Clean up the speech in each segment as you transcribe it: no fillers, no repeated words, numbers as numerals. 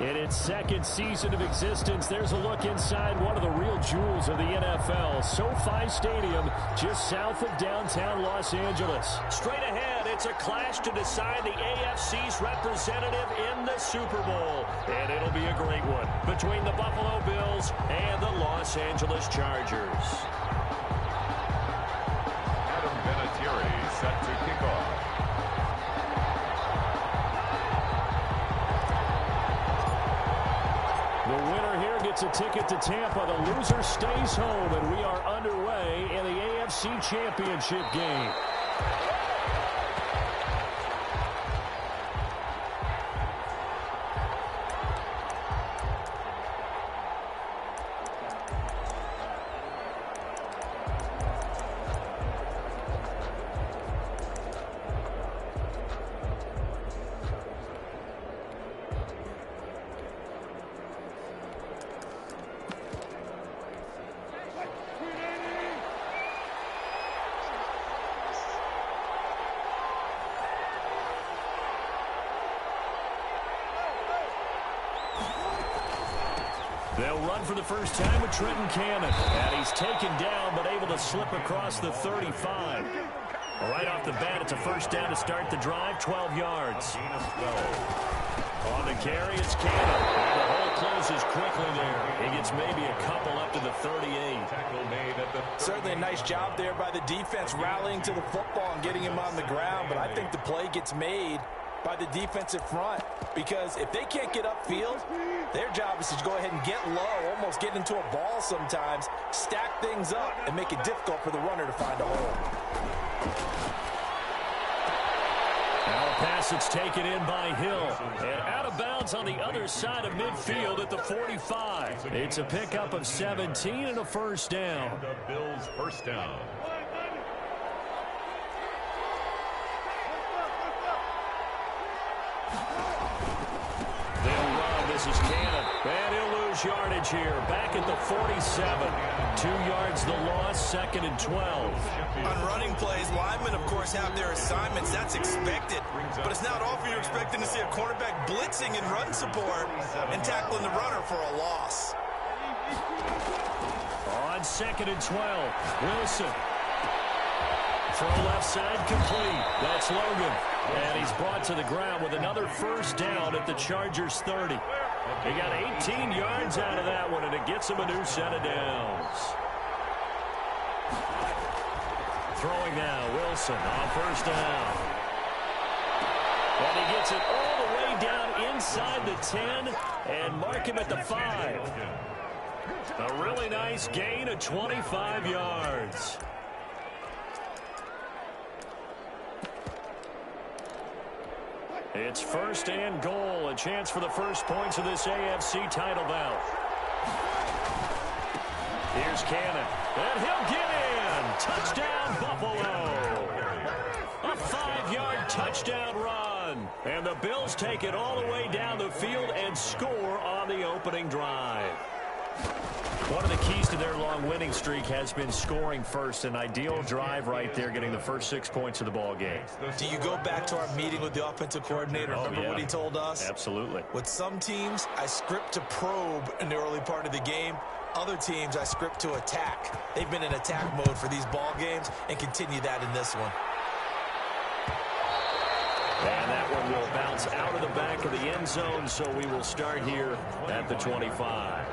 In its second season of existence, there's a look inside one of the real jewels of the NFL. SoFi Stadium, just south of downtown Los Angeles. Straight ahead, it's a clash to decide the AFC's representative in the Super Bowl. And it'll be a great one between the Buffalo Bills and the Los Angeles Chargers. Adam Vinatieri set to kick off. The winner here gets a ticket to Tampa. The loser stays home, and we are underway in the AFC Championship game. They'll run for the first time with Trenton Cannon. And he's taken down, but able to slip across the 35. Right off the bat, it's a first down to start the drive, 12 yards. On the carry, it's Cannon. And the hole closes quickly there. He gets maybe a couple up to the 38. Certainly a nice job there by the defense rallying to the football and getting him on the ground, but I think the play gets made by the defensive front, because if they can't get upfield, their job is to go ahead and get low, almost get into a ball sometimes, stack things up, and make it difficult for the runner to find a hole. Now a pass that's taken in by Hill, and out of bounds on the other side of midfield at the 45. It's a pickup of 17 and a first down. The Bills' first down. They'll run. This is Cannon. And he'll lose yardage here. Back at the 47. 2 yards the loss, second and 12. On running plays, linemen, of course, have their assignments. That's expected. But it's not often you're expecting to see a cornerback blitzing in run support and tackling the runner for a loss. On second and 12, Wilson. Throw left side complete. That's Logan. And he's brought to the ground with another first down at the Chargers 30. He got 18 yards out of that one, and it gets him a new set of downs. Throwing now, Wilson on first down. And he gets it all the way down inside the 10 and mark him at the 5. A really nice gain of 25 yards. It's first and goal, a chance for the first points of this AFC title bout. Here's Cannon, and he'll get in. Touchdown, Buffalo. A 5-yard touchdown run. And the Bills take it all the way down the field and score on the opening drive. One of the keys to their long winning streak has been scoring first. An ideal drive right there, getting the first 6 points of the ball game. Do you go back to our meeting with the offensive coordinator? Remember what he told us? Absolutely. With some teams, I script to probe in the early part of the game. Other teams, I script to attack. They've been in attack mode for these ball games and continue that in this one. And that one will bounce out of the back of the end zone, so we will start here at the 25.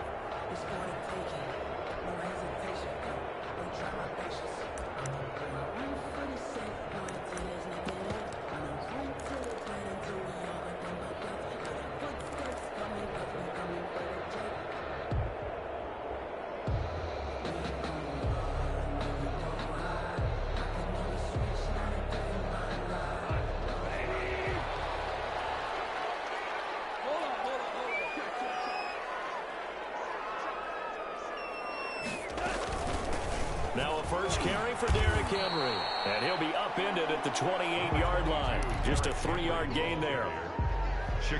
Now a first carry for Derrick Henry. And he'll be upended at the 28-yard line. Just a 3-yard gain there.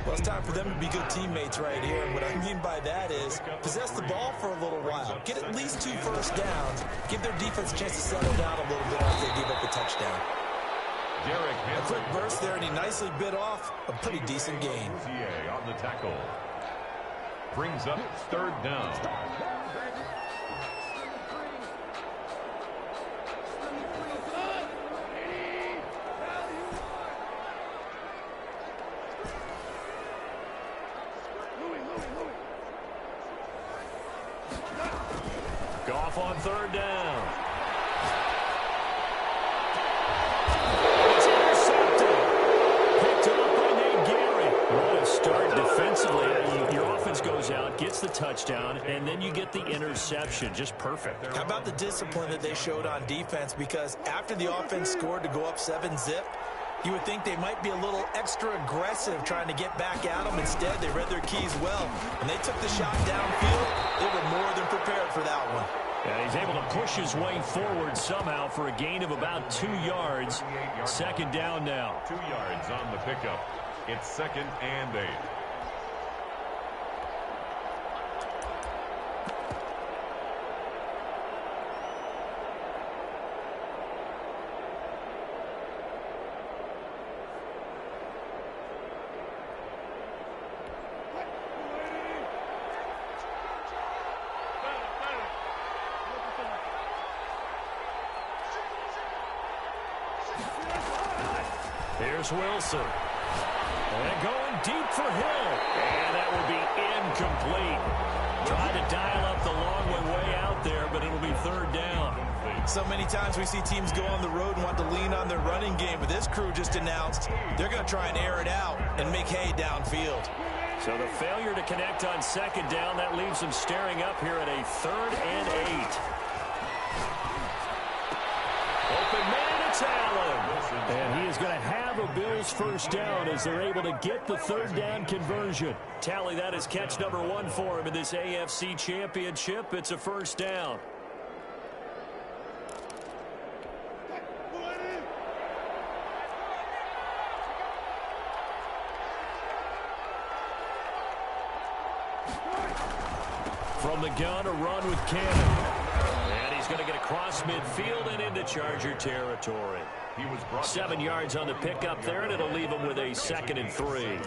Well, it's time for them to be good teammates right here. And what I mean by that is possess the ball for a little while. Get at least 2 first downs. Give their defense a chance to settle down a little bit after they give up a touchdown. A quick burst there, and he nicely bit off a pretty decent gain. On the tackle. brings up third down. Goff on third down. It's intercepted. Picked up by Nate Gary. What a start defensively. Your offense goes out, gets the touchdown, and then you get the interception. Just perfect. How about the discipline that they showed on defense? Because after the offense scored to go up 7-zip, you would think they might be a little extra aggressive trying to get back at them. Instead, they read their keys well. When they took the shot downfield, they were more than prepared for that one. And he's able to push his way forward somehow for a gain of about 2 yards. Second down now. 2 yards on the pickup. It's 2nd and 8. Here's Wilson. And going deep for Hill. And that will be incomplete. Trying to dial up the long way out there, but it'll be third down. So many times we see teams go on the road and want to lean on their running game, but this crew just announced they're going to try and air it out and make hay downfield. So the failure to connect on second down, that leaves them staring up here at a 3rd and 8. Open man, it's Allen. And he is going to have a Bills first down as they're able to get the third down conversion. Tally, that is catch number 1 for him in this AFC Championship. It's a first down. From the gun, a run with Cannon. And he's going to get across midfield and into Charger territory. He was brought 7 yards on the pickup there, and it'll leave him with a 2nd and 3.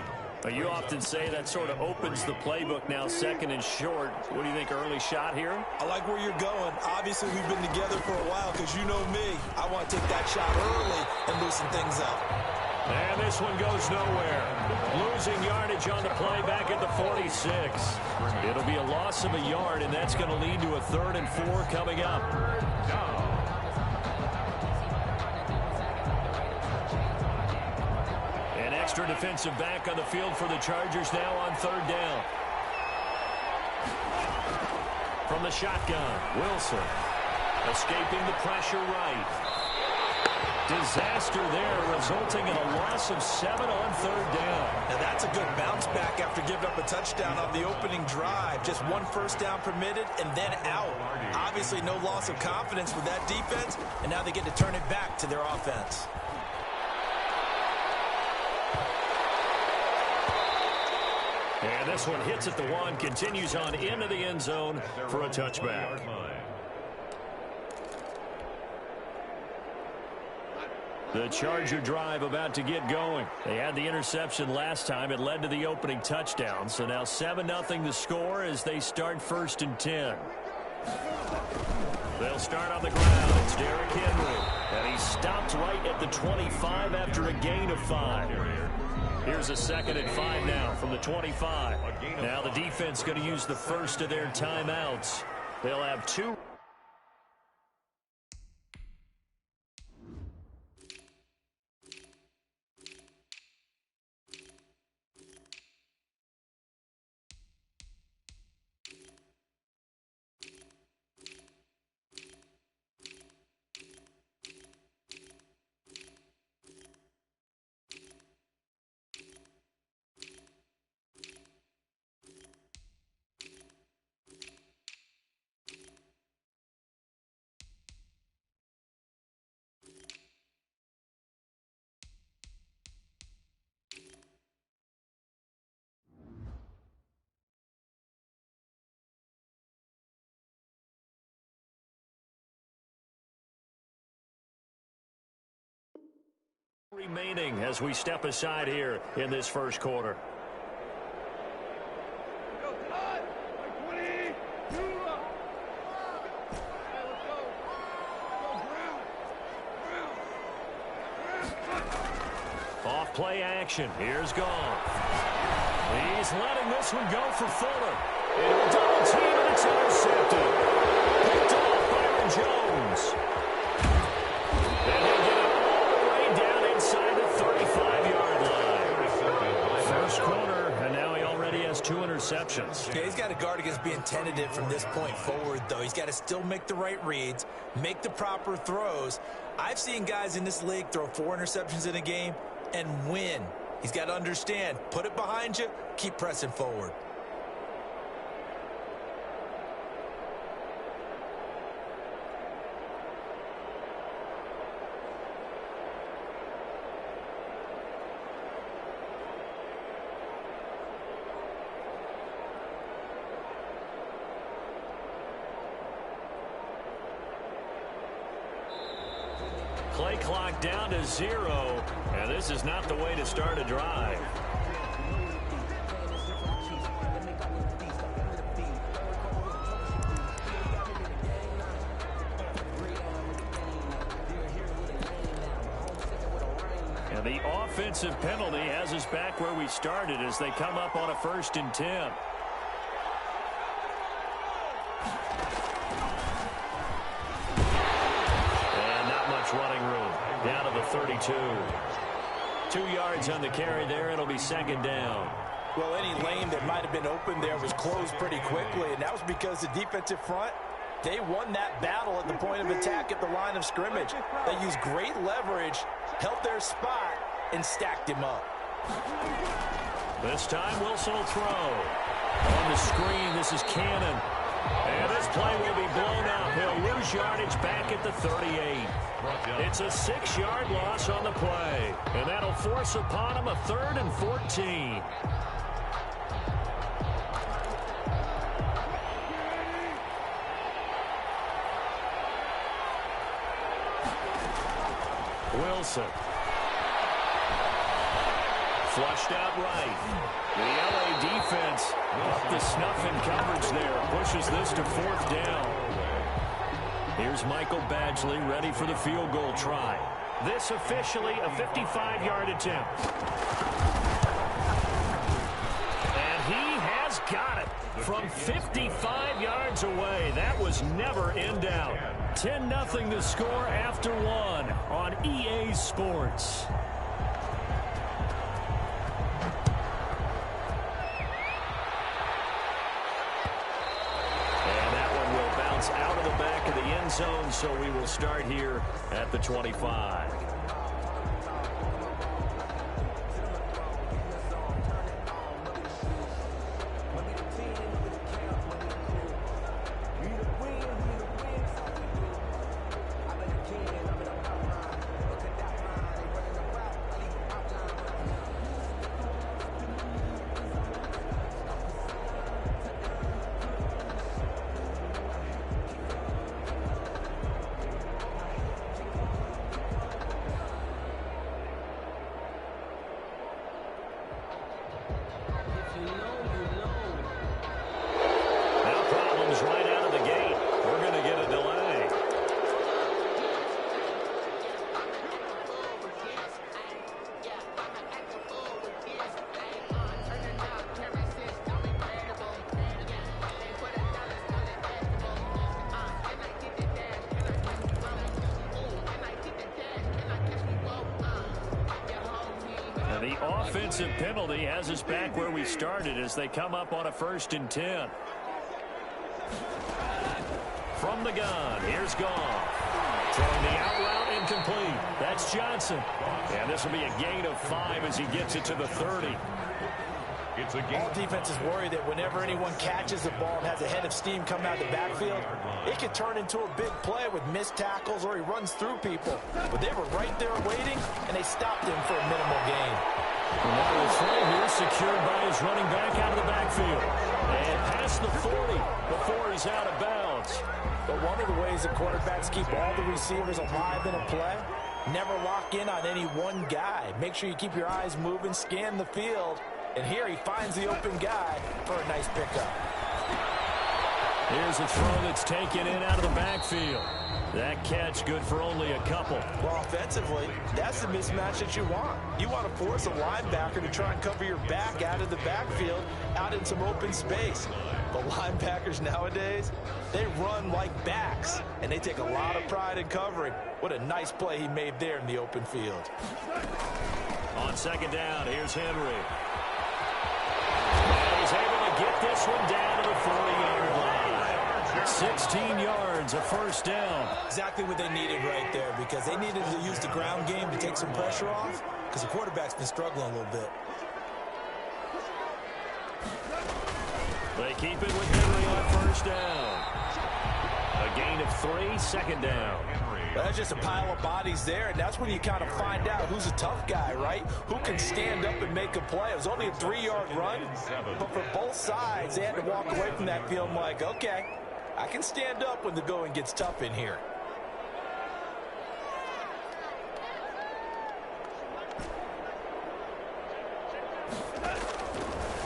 You often say that sort of opens the playbook now, 2nd and short. What do you think, early shot here? I like where you're going. Obviously, we've been together for a while because you know me. I want to take that shot early and loosen things up. And this one goes nowhere. Losing yardage on the play back at the 46. It'll be a loss of a yard, and that's going to lead to a 3rd and 4 coming up. An extra defensive back on the field for the Chargers now on third down. From the shotgun, Wilson escaping the pressure right. Disaster there, resulting in a loss of 7 on third down. Now that's a good bounce back after giving up a touchdown on the opening drive. Just 1 first down permitted and then out. Obviously no loss of confidence with that defense, and now they get to turn it back to their offense. And this one hits at the 1, continues on into the end zone for a touchback. The Charger drive about to get going. They had the interception last time. It led to the opening touchdown. So now 7-0 the score as they start 1st and 10. They'll start on the ground. It's Derrick Henry. And he stopped right at the 25 after a gain of 5. Here's a 2nd and 5 now from the 25. Now the defense going to use the first of their timeouts. They'll have 2. Remaining as we step aside here in this first quarter. Off play action. Here's Goff. He's letting this one go for Fuller. Into a double team, and it's intercepted. Picked off by Aaron Jones. And he'll get it all the way down inside the 35-yard line. First quarter, and now he already has 2 interceptions. Yeah, he's got to guard against being tentative from this point forward, though. He's got to still make the right reads, make the proper throws. I've seen guys in this league throw 4 interceptions in a game and win. He's got to understand, put it behind you, keep pressing forward. Play clock down to 0, and this is not the way to start a drive. And the offensive penalty has us back where we started as they come up on a 1st and 10. Running room down to the 32. 2 yards on the carry there. It'll be 2nd down. Well, any lane that might have been open there was closed pretty quickly, and that was because the defensive front, they won that battle at the point of attack at the line of scrimmage. They used great leverage, held their spot, and stacked him up. This time Wilson will throw. On the screen, this is Cannon. And this play will be blown out. He'll lose yardage back at the 38. It's a 6-yard loss on the play. And that'll force upon him a 3rd and 14. Wilson. Flushed out right. The LA defense up the snuff in coverage there. Pushes this to 4th down. Here's Michael Badgley ready for the field goal try. This officially a 55-yard attempt. And he has got it from 55 yards away. That was never in doubt. 10-0 the score after 1 on EA Sports. Out of the back of the end zone, so we will start here at the 25. The offensive penalty has us back where we started as they come up on a 1st and 10. From the gun, here's Goff. Throwing the out route incomplete. That's Johnson. And this will be a gain of 5 as he gets it to the 30. It's a game. All defenses worry that whenever anyone catches the ball and has a head of steam coming out of the backfield, it could turn into a big play with missed tackles or he runs through people. But they were right there waiting, and they stopped him for a minimal gain. And now the throw here secured by his running back out of the backfield. And past the 40 before he's out of bounds. But one of the ways the quarterbacks keep all the receivers alive in a play, never lock in on any one guy. Make sure you keep your eyes moving, scan the field. And here he finds the open guy for a nice pickup. Here's a throw that's taken in out of the backfield. That catch good for only a couple. Well, offensively, that's the mismatch that you want. You want to force a linebacker to try and cover your back out of the backfield, out in some open space. But linebackers nowadays, they run like backs, and they take a lot of pride in covering. What a nice play he made there in the open field. On second down, here's Henry. And he's able to get this one down to the 40-yard line. 16 yards, a first down. Exactly what they needed right there, because they needed to use the ground game to take some pressure off, because the quarterback's been struggling a little bit. They keep it with Henry on first down. A gain of 3, second down. That's just a pile of bodies there, and that's when you kind of find out who's a tough guy, right? Who can stand up and make a play. It was only a 3-yard run, but for both sides, they had to walk away from that feeling like, okay, I can stand up when the going gets tough in here.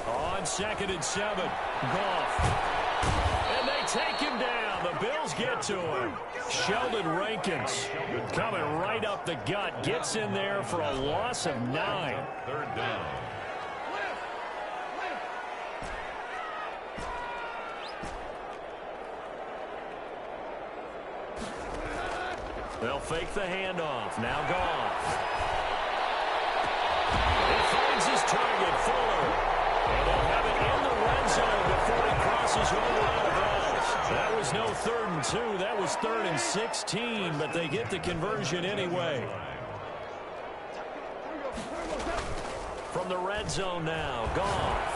On second and 7, Goff. And they take him down. The Bills get to him. Sheldon Rankins coming right up the gut. Gets in there for a loss of 9. Third down. They'll fake the handoff. Now Goff. He finds his target, Fuller. And they'll have it in the red zone before he crosses over out of bounds. That was no 3rd and 2. That was 3rd and 16, but they get the conversion anyway. From the red zone now, Goff.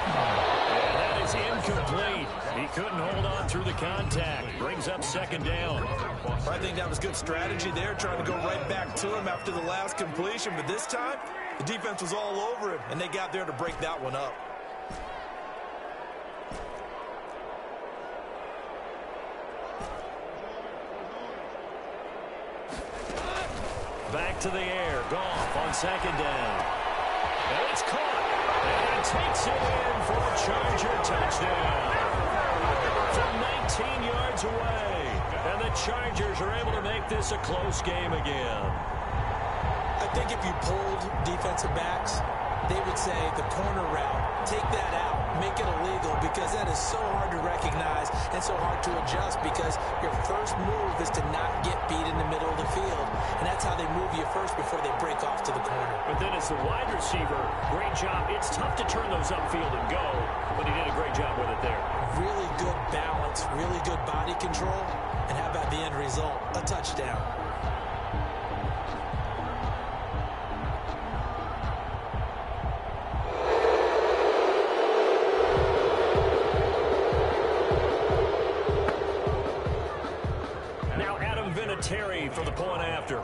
And that is incomplete. He couldn't hold on through the contact. Brings up second down. I think that was good strategy there, trying to go right back to him after the last completion. But this time, the defense was all over him, and they got there to break that one up. Back to the air. Goff on second down. And it's caught. And takes it in for a Charger touchdown. From 19 yards away. And the Chargers are able to make this a close game again. I think if you pulled defensive backs, they would say the corner route, take that out, make it illegal, because that is so hard to recognize and so hard to adjust, because your first move is to not get beat in the middle of the field. And that's how they move you first before they break off to the corner. But then as the wide receiver, great job. It's tough to turn those upfield and go, but he did a great job with it there. Really good balance, really good body control, and how about the end result? A touchdown. Now Adam Vinatieri for the point after.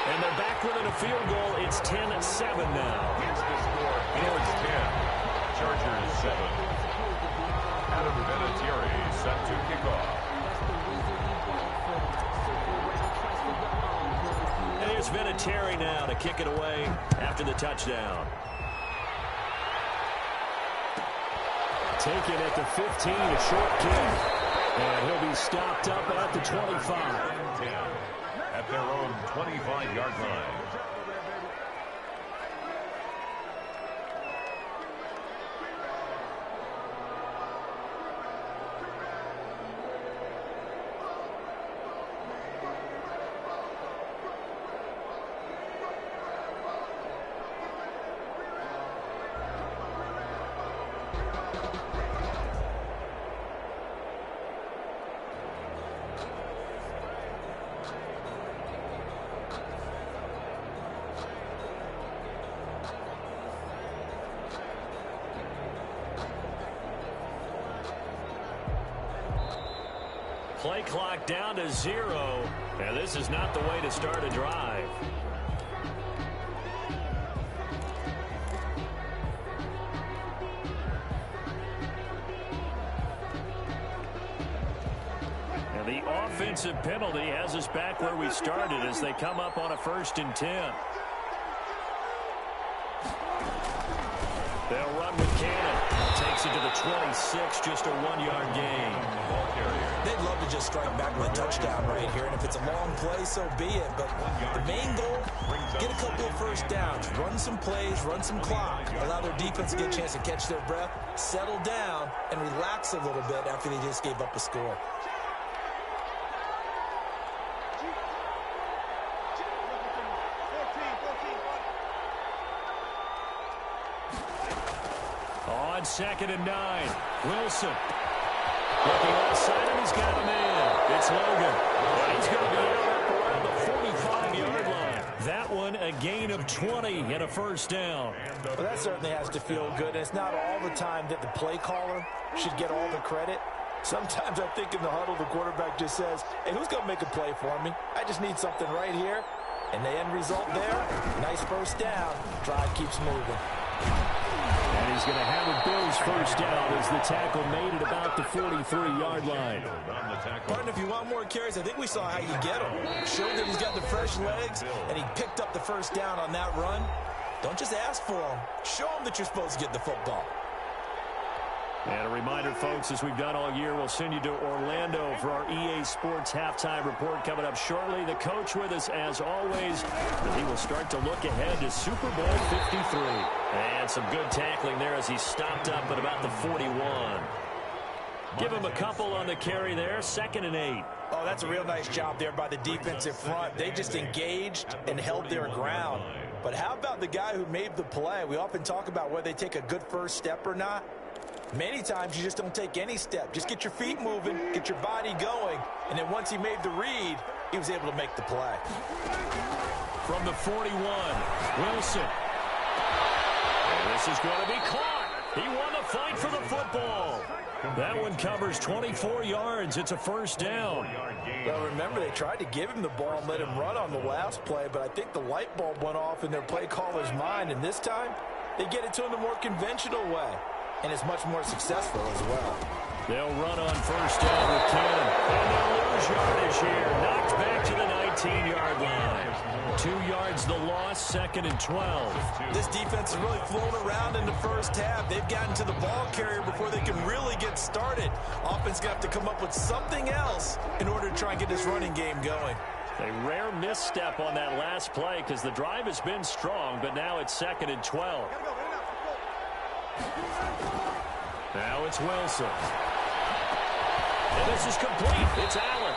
And they're back within a field goal. It's 10-7 now. Here's the score. Bills 10. Chargers 7. Adam Vinatieri set to kick off. And here's Vinatieri now to kick it away after the touchdown. Taken at the 15, a short kick. And he'll be stopped up at the 25. 10 at their own 25-yard line. Play clock down to 0, and this is not the way to start a drive. And the offensive penalty has us back where we started as they come up on a 1st and 10. They'll run with Cannon. takes it to the 26, just a 1-yard gain. They'd love to just strike back with a touchdown right here, and if it's a long play, so be it. But the main goal, get a couple of first downs, run some plays, run some clock, allow their defense to get a chance to catch their breath, settle down, and relax a little bit after they just gave up a score. On 2nd and 9, Wilson. Looking outside, and he's got him in. It's Logan. And he's going to be out around the 45-yard line. That one, a gain of 20 and a first down. Well, that certainly has to feel good. And it's not all the time that the play caller should get all the credit. Sometimes I think in the huddle, the quarterback just says, hey, who's going to make a play for me? I just need something right here. And the end result there, nice first down. Drive keeps moving. And he's going to have a Bills first down as the tackle made at about the 43-yard line. Martin, if you want more carries, I think we saw how you get them. Showed that he's got the fresh legs, and he picked up the first down on that run. Don't just ask for them. Show them that you're supposed to get the football. And a reminder, folks, as we've done all year, we'll send you to Orlando for our EA Sports halftime report coming up shortly. The coach with us, as always, as he will start to look ahead to Super Bowl 53. And some good tackling there as he stopped up at about the 41. Give him a couple on the carry there, 2nd and 8. Oh, that's a real nice job there by the defensive front. They just engaged and held their ground. But how about the guy who made the play? We often talk about whether they take a good first step or not. Many times you just don't take any step. Just get your feet moving, get your body going, and then once he made the read, he was able to make the play. From the 41, Wilson. And this is going to be caught. He won the fight for the football. That one covers 24 yards. It's a first down. Well, remember, they tried to give him the ball and let him run on the last play, but I think the light bulb went off in their play caller's mind, and this time they get it to him the more conventional way. And it's much more successful as well. They'll run on first down with Cannon. And they'll lose yardage here. Knocked back to the 19-yard line. 2 yards the loss, 2nd and 12. This defense has really flown around in the first half. They've gotten to the ball carrier before they can really get started. Offense got to come up with something else in order to try and get this running game going. A rare misstep on that last play because the drive has been strong, but now it's 2nd and 12. Now it's Wilson. And this is complete. It's Allen.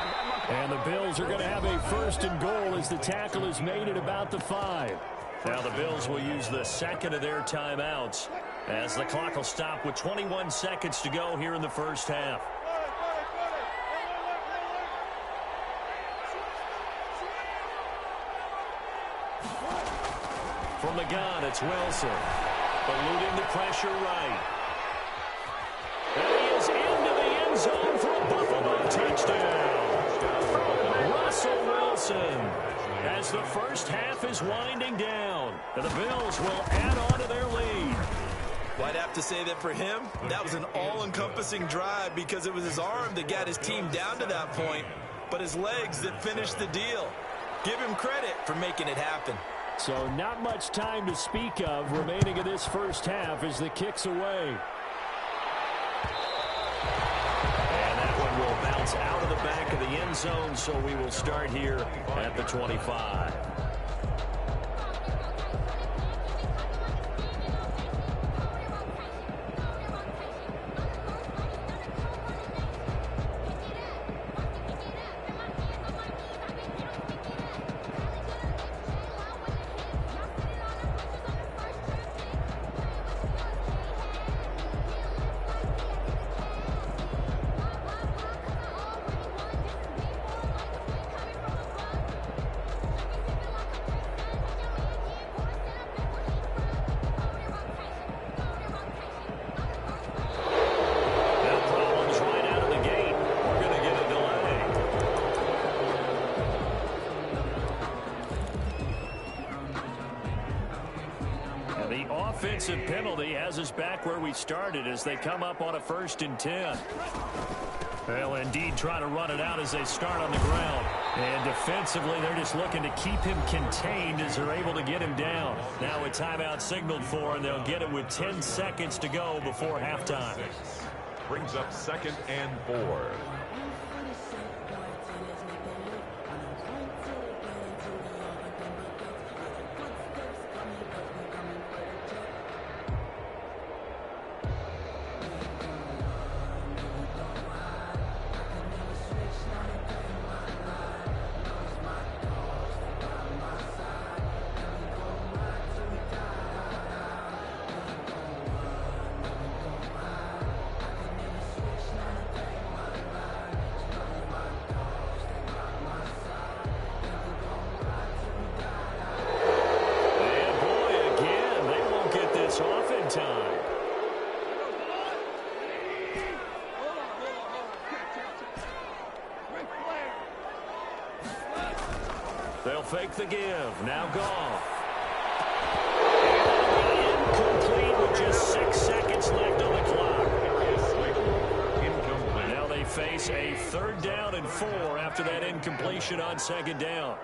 And the Bills are going to have a 1st and goal as the tackle is made at about the 5. Now the Bills will use the 2nd of their timeouts as the clock will stop with 21 seconds to go here in the first half. From the gun, it's Wilson. Eluding the pressure right. And he is into the end zone for a Buffalo touchdown. Russell Wilson, as the first half is winding down. And the Bills will add on to their lead. Well, I'd have to say that for him, that was an all-encompassing drive because it was his arm that got his team down to that point, but his legs that finished the deal. Give him credit for making it happen. So not much time to speak of remaining in this first half as the kick's away. And that one will bounce out of the back of the end zone, so we will start here at the 25. Offensive penalty has us back where we started as they come up on a 1st and 10. They'll indeed try to run it out as they start on the ground. And defensively, they're just looking to keep him contained as they're able to get him down. Now a timeout signaled for, and they'll get it with 10 seconds to go before halftime. Brings up 2nd and 4. They'll fake the give. Now Goff. Incomplete with just 6 seconds left on the clock. Now they face a 3rd down and 4 after that incompletion on 2nd down.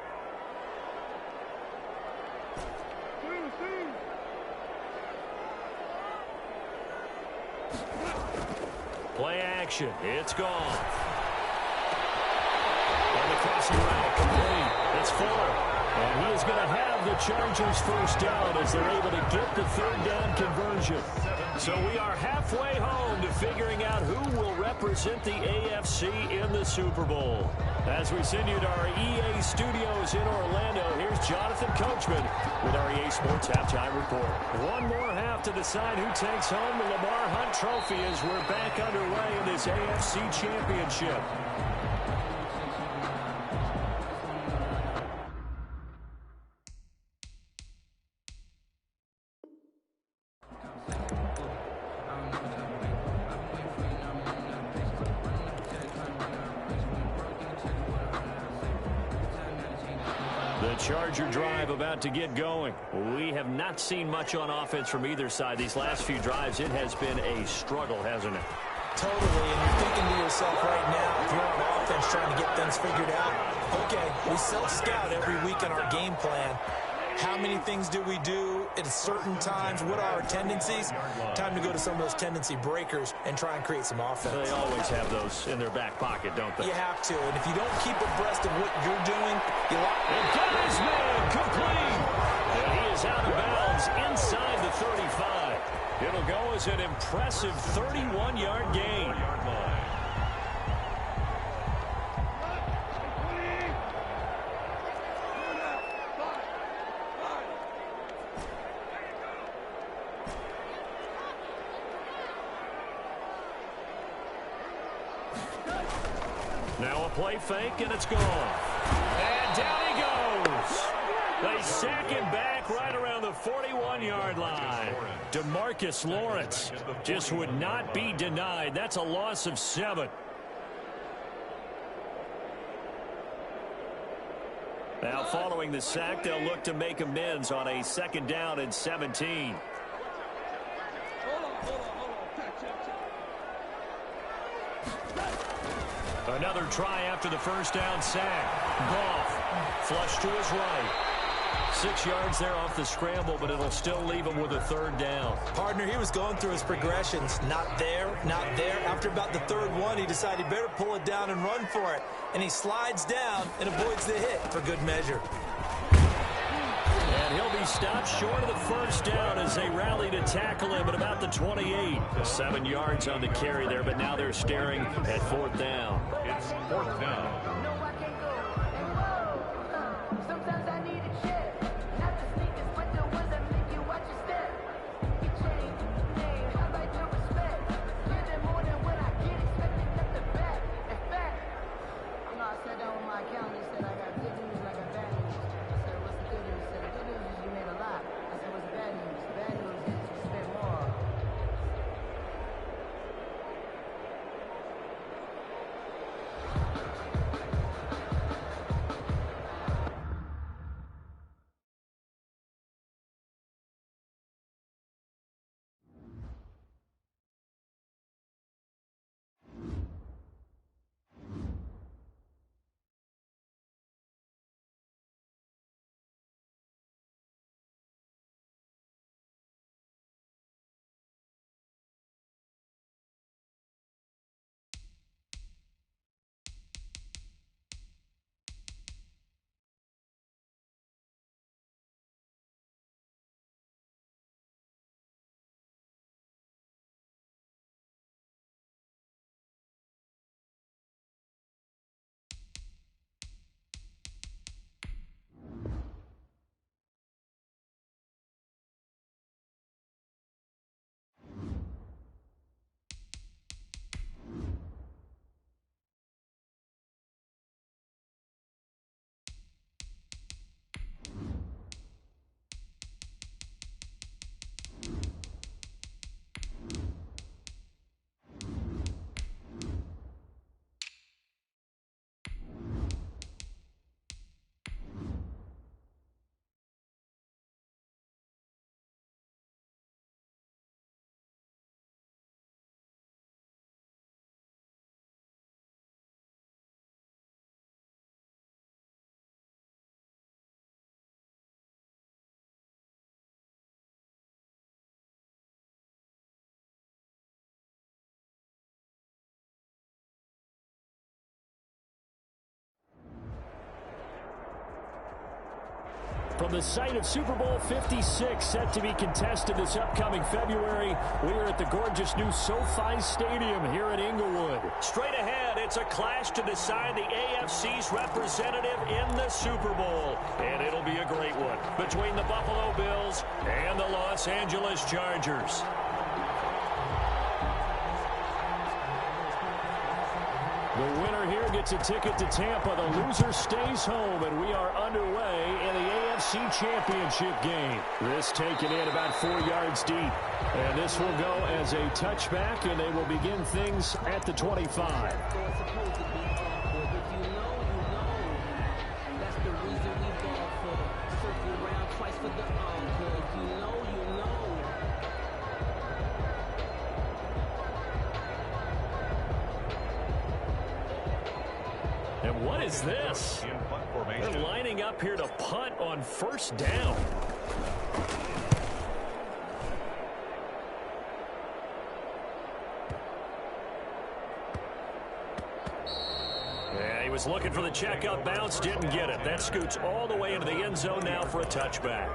Play action. It's Goff. And the crossing route complete. It's Fuller. And he is going to have the Chargers first down as they're able to get the 3rd down conversion. So we are halfway home to figuring out who will represent the AFC in the Super Bowl. As we send you to our EA studios in Orlando, here's Jonathan Coachman with our EA Sports Halftime Report. One more half to decide who takes home the Lamar Hunt Trophy as we're back underway in this AFC Championship. The Charger drive about to get going. We have not seen much on offense from either side. These last few drives, it has been a struggle, hasn't it? Totally, and you're thinking to yourself right now, if you're on offense trying to get things figured out, okay, we self-scout every week in our game plan. How many things do we do at certain times? What are our tendencies? Time to go to some of those tendency breakers and try and create some offense. They always have those in their back pocket, don't they? You have to, and if you don't keep abreast of what you're doing, you lock. And Geisman complete. And he is out of bounds inside the 35. It'll go as an impressive 31-yard gain. Now a play fake, and it's gone. And down he goes. They sack him back right around the 41-yard line. DeMarcus Lawrence just would not be denied. That's a loss of 7. Now following the sack, they'll look to make amends on a 2nd down and 17. Another try after the first down sack. Goff flush to his right. 6 yards there off the scramble, but it'll still leave him with a 3rd down. Partner, he was going through his progressions. Not there, not there. After about the 3rd one, he decided he better pull it down and run for it. And he slides down and avoids the hit for good measure. And he'll be stopped short of the first down as they rally to tackle him at about the 28. 7 yards on the carry there, but now they're staring at 4th down. It's 4th down. From the site of Super Bowl 56, set to be contested this upcoming February, we are at the gorgeous new SoFi Stadium here in Inglewood. Straight ahead, it's a clash to decide the AFC's representative in the Super Bowl. And it'll be a great one between the Buffalo Bills and the Los Angeles Chargers. The winner here gets a ticket to Tampa. The loser stays home, and we are underway in the AFC Championship game. This taken in about 4 yards deep. And this will go as a touchback, and they will begin things at the 25. And what is this? They're lining up here to punt on first down. Yeah, he was looking for the checkup bounce, didn't get it. That scoots all the way into the end zone now for a touchback.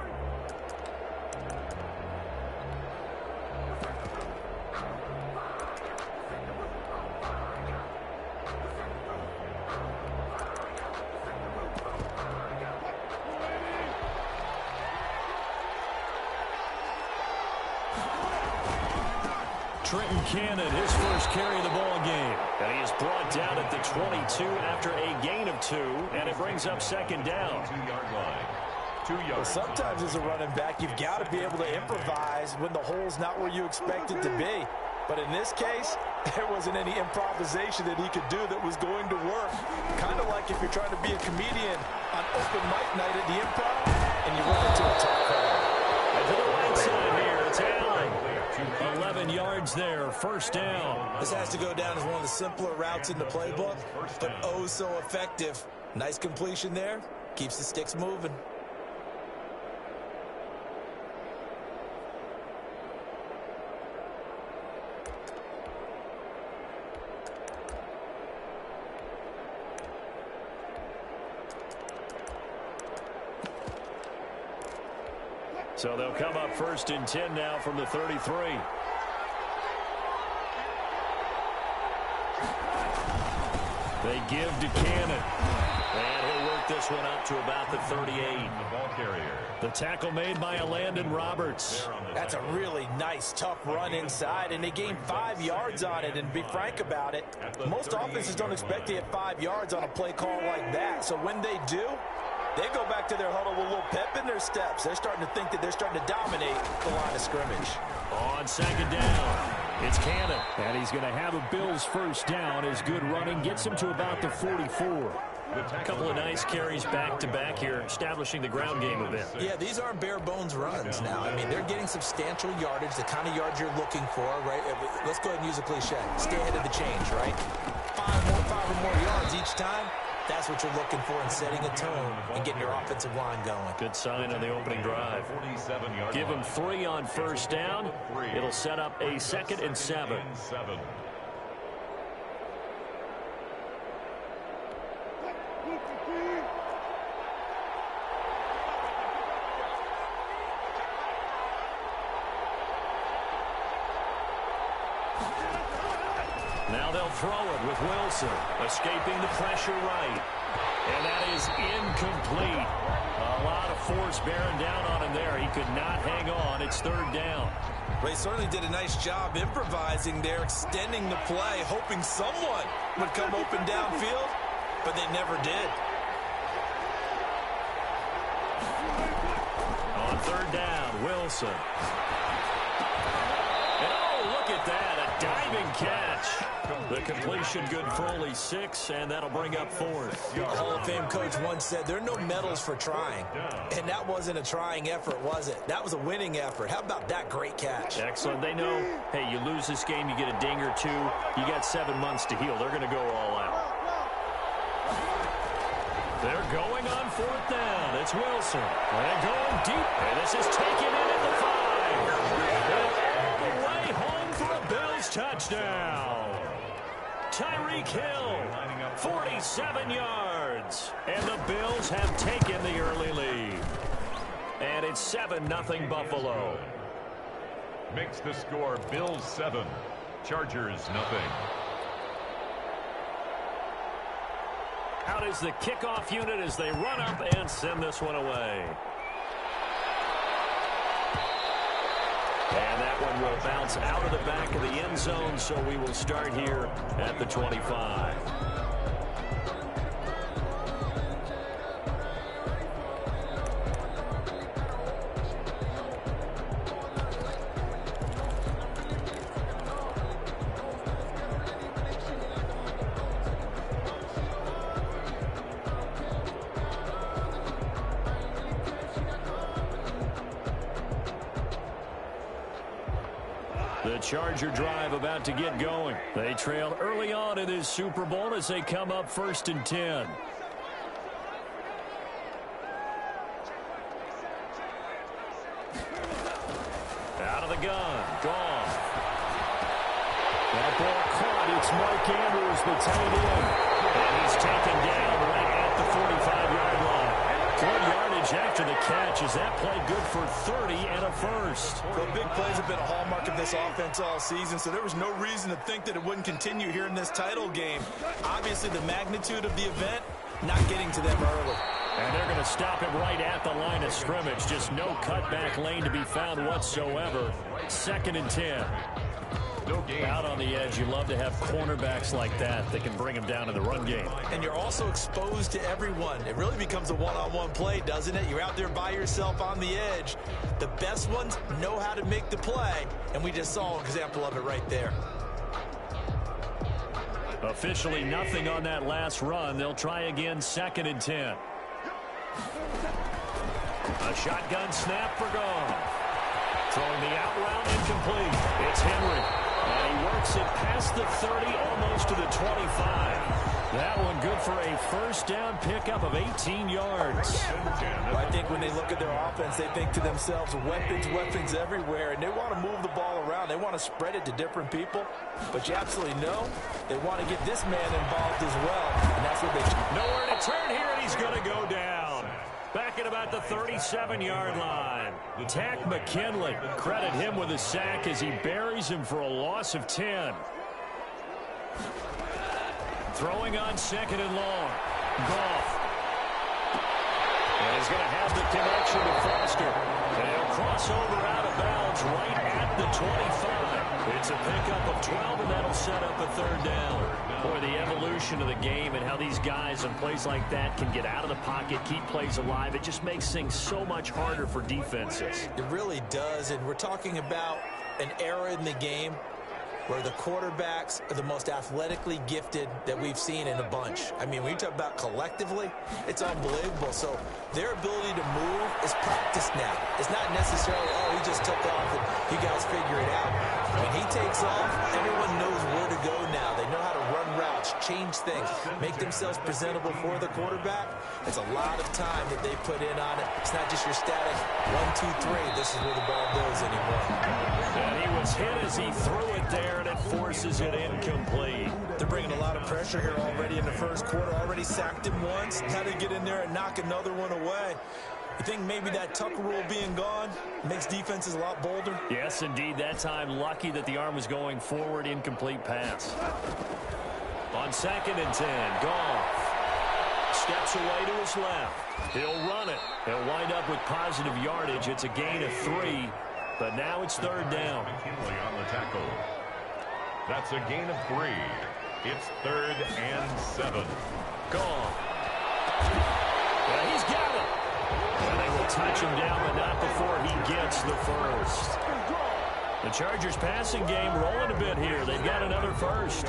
Trenton Cannon, his first carry of the ball game. And he is brought down at the 22 after a gain of 2, and it brings up second down. 2-yard line. 2 yards. Well, sometimes as a running back, you've got to be able to improvise when the hole's not where you expect it to be. But in this case, there wasn't any improvisation that he could do that was going to work. Kind of like if you're trying to be a comedian on open mic night at the Improv, and you run into a tough crowd. And to the right side here, it's Allen. 11 yards there, first down. This has to go down as one of the simpler routes in the playbook, but oh so effective. Nice completion there. Keeps the sticks moving. So they'll come up first and 10 now from the 33. They give to Cannon. And he'll work this one up to about the 38. The ball carrier. The tackle made by Landon Roberts. That's a really nice, tough run inside, and they gained 5 yards on it. And to be frank about it, most offenses don't expect to hit 5 yards on a play call like that. So when they do, they go back to their huddle with a little pep in their steps. They're starting to think that they're starting to dominate the line of scrimmage. On second down, it's Cannon. And he's going to have a Bills first down. His good running gets him to about the 44. A couple of nice carries back-to-back here, establishing the ground game a bit. Yeah, these aren't bare-bones runs now. I mean, they're getting substantial yardage, the kind of yards you're looking for, right? Let's go ahead and use a cliche. Stay ahead of the change, right? 5 or more yards each time. That's what you're looking for in setting a tone and getting your offensive line going. Good sign on the opening drive. Give him 3 on first down. It'll set up a 2nd and 7. Now they'll throw it with Wilson, escaping the pressure right. And that is incomplete. A lot of force bearing down on him there. He could not hang on. It's 3rd down. Ray certainly did a nice job improvising there, extending the play, hoping someone would come open downfield, but they never did. On 3rd down, Wilson. And oh, look at that, a diving catch. The completion good for only 6, and that'll bring up 4th. A Hall of Fame coach once said there are no medals for trying. And that wasn't a trying effort, was it? That was a winning effort. How about that great catch? Excellent. They know, hey, you lose this game, you get a ding or 2. You got 7 months to heal. They're going to go all out. They're going on 4th down. It's Wilson. And going deep. And this is taken in at the 5. All the way home for a Bills touchdown. Tyreek Hill, 47 yards. And the Bills have taken the early lead. and it's 7-0 Buffalo. Makes the score Bills 7, Chargers nothing. Out is the kickoff unit as they run up and send this one away. And that one will bounce out of the back of the end zone, so we will start here at the 25. The Charger drive about to get going. They trail early on in this Super Bowl as they come up 1st and 10. Out of the gun. Gone. That ball caught. It's Mark Andrews, the tight end. And he's taken down right at the 45-yard line. Good yardage after the catch. Is that play good for 30 and a first? Well, big plays have been a hallmark of this offense all season, so there was no reason to think that it wouldn't continue here in this title game. Obviously, the magnitude of the event, not getting to them early. And they're going to stop him right at the line of scrimmage. Just no cutback lane to be found whatsoever. 2nd and 10. No game. Out on the edge, you love to have cornerbacks like that that can bring them down in the run game. And you're also exposed to everyone. It really becomes a one-on-one play, doesn't it? You're out there by yourself on the edge. The best ones know how to make the play, and we just saw an example of it right there. Officially nothing on that last run. They'll try again, 2nd and 10. A shotgun snap for Goff. Throwing the out route incomplete. It's Henry. And he works it past the 30, almost to the 25. That one good for a first down pickup of 18 yards. Well, I think when they look at their offense, they think to themselves, weapons everywhere, and they want to move the ball around. They want to spread it to different people. But you absolutely know they want to get this man involved as well, and that's what they do. Nowhere to turn here, and he's going to go down. Back at about the 37-yard line. Takk McKinley, credit him with a sack as he buries him for a loss of 10. Throwing on 2nd and long. Goff. And he's going to have the connection to Foster. And he'll cross over out of bounds right at the 25. It's a pickup of 12, and that'll set up a 3rd down. Boy, the evolution of the game and how these guys in plays like that can get out of the pocket, keep plays alive, it just makes things so much harder for defenses. It really does, and we're talking about an era in the game where the quarterbacks are the most athletically gifted that we've seen in a bunch. I mean, when you talk about collectively, it's unbelievable. So their ability to move is practiced now. It's not necessarily, oh, he just took off and you guys figure it out. When he takes off, everyone knows where to go now. They know how to run routes, change things, make themselves presentable for the quarterback. It's a lot of time that they put in on it. It's not just your static 1, 2, 3. This is where the ball goes anymore. And he was hit as he threw it there, and it forces it incomplete. They're bringing a lot of pressure here already in the first quarter. Already sacked him once. How to get in there and knock another one away. You think maybe that tuck rule being gone makes defenses a lot bolder? Yes, indeed. That time, lucky that the arm was going forward. Incomplete pass. On 2nd and 10, Goff steps away to his left. He'll run it. He'll wind up with positive yardage. It's a gain of 3, but now it's 3rd down. McKinley on the tackle. That's a gain of 3. It's 3rd and 7. Goff. Yeah, he's got it. And they will touch him down, but not before he gets the first. The Chargers passing game rolling a bit here. They've got another first.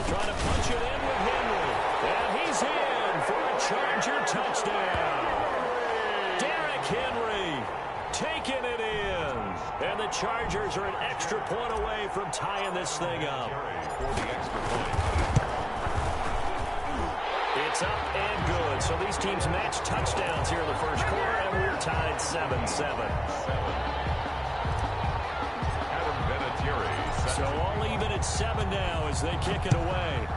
Trying to punch it in with Henry. And he's in for a Charger touchdown. Derrick Henry taking it in. And the Chargers are an extra point away from tying this thing up. It's up and good. So these teams match touchdowns here in the first quarter, and we're tied 7-7. Adam So all even at 7 now as they kick it away.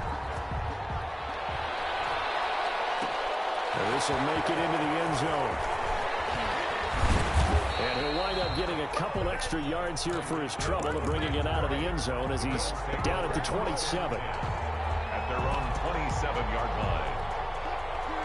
This will make it into the end zone. And he'll wind up getting a couple extra yards here for his trouble of bringing it out of the end zone as he's down at the 27. At their own 27-yard line.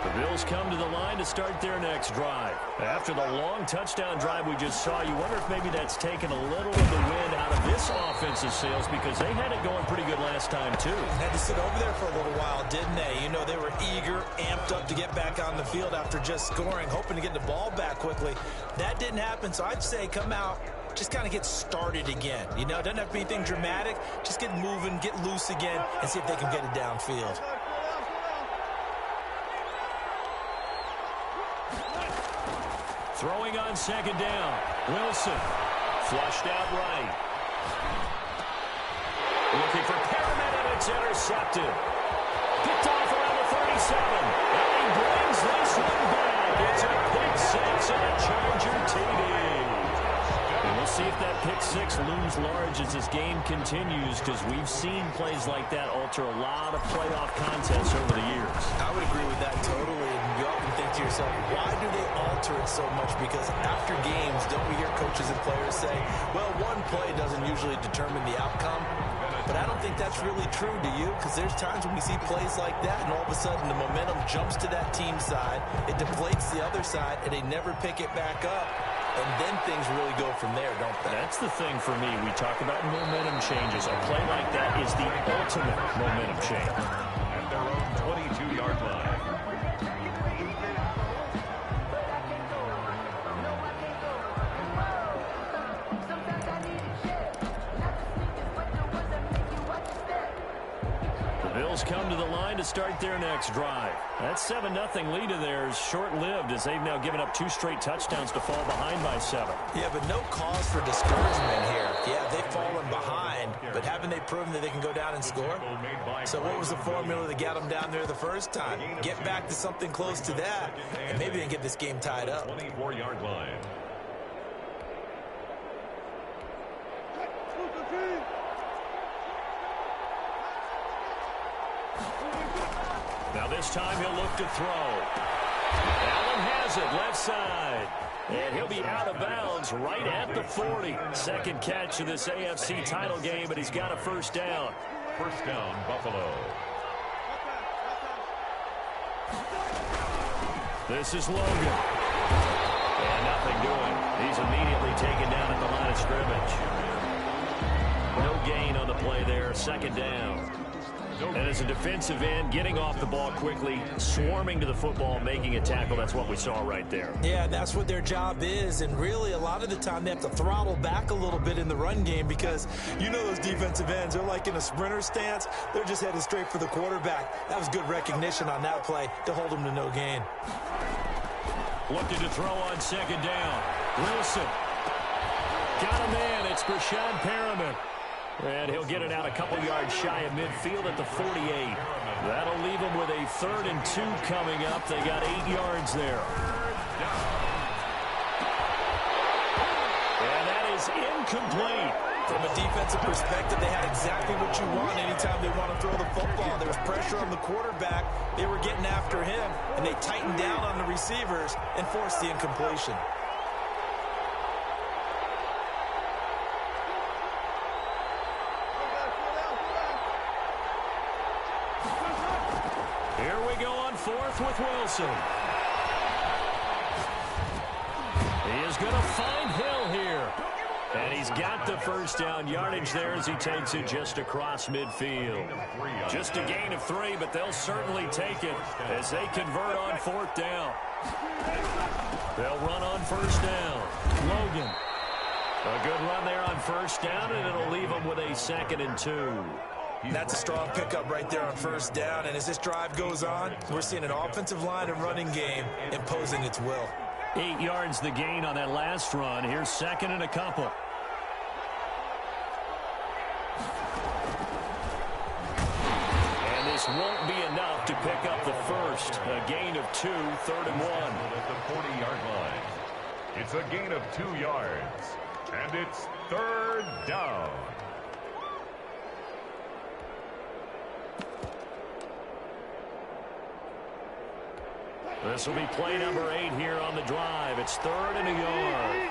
The Bills come to the line to start their next drive. After the long touchdown drive we just saw, you wonder if maybe that's taken a little of the wind out of this offensive sails because they had it going pretty good last time, too. Had to sit over there for a little while, didn't they? You know, they were eager, amped up to get back on the field after just scoring, hoping to get the ball back quickly. That didn't happen, so I'd say come out, just kind of get started again. You know, it doesn't have to be anything dramatic. Just get moving, get loose again, and see if they can get it downfield. Throwing on second down. Wilson. Flushed out right. Looking for Perriman, and it's intercepted. Picked off around the 37. And he brings this one back. It's a pick six and a Charger TD. And we'll see if that pick six looms large as this game continues, because we've seen plays like that alter a lot of playoff contests over the years. I would agree with that totally. And you often think to yourself, why do they alter it so much? Because after games, don't we hear coaches and players say, well, one play doesn't usually determine the outcome? But I don't think that's really true, do you? Because there's times when we see plays like that, and all of a sudden the momentum jumps to that team side, it deflates the other side, and they never pick it back up. And then things really go from there, don't they? That's the thing for me. We talk about momentum changes. A play like that is the ultimate momentum change. At their own 22-yard line. Bills come to the line to start their next drive. That 7-0 lead of theirs short-lived as they've now given up 2 straight touchdowns to fall behind by 7. Yeah, but no cause for discouragement here. Yeah, they've fallen behind, but haven't they proven that they can go down and score? So what was the formula that got them down there the first time? Get back to something close to that, and maybe they can get this game tied up. 24-yard line. Now this time he'll look to throw. Allen has it left side. And he'll be out of bounds right at the 40. Second catch of this AFC title game, and he's got a first down. First down, Buffalo. This is Logan. And nothing doing. He's immediately taken down at the line of scrimmage. No gain on the play there. Second down. And as a defensive end, getting off the ball quickly, swarming to the football, making a tackle, that's what we saw right there. Yeah, that's what their job is, and really a lot of the time they have to throttle back a little bit in the run game because you know those defensive ends, they're like in a sprinter stance. They're just headed straight for the quarterback. That was good recognition on that play to hold them to no gain. Looking to throw on second down. Wilson. Got a man. It's Breshad Perriman. And he'll get it out a couple yards shy of midfield at the 48. That'll leave them with a 3rd and 2 coming up. They got 8 yards there. And that is incomplete. From a defensive perspective, they had exactly what you want anytime they want to throw the football. There was pressure on the quarterback. They were getting after him, and they tightened down on the receivers and forced the incompletion. Here we go on 4th with Wilson. He is going to find Hill here. And he's got the first down yardage there as he takes it just across midfield. Just a gain of 3, but they'll certainly take it as they convert on 4th down. They'll run on 1st down. Logan. A good run there on 1st down, and it'll leave them with a 2nd and 2. That's a strong pickup right there on 1st down, and as this drive goes on, we're seeing an offensive line and running game imposing its will. 8 yards the gain on that last run. Here's 2nd and a couple. And this won't be enough to pick up the first. A gain of 2, 3rd and 1. At the 40-yard line. It's a gain of 2 yards. And it's 3rd down. This will be play number 8 here on the drive. It's 3rd and a yard.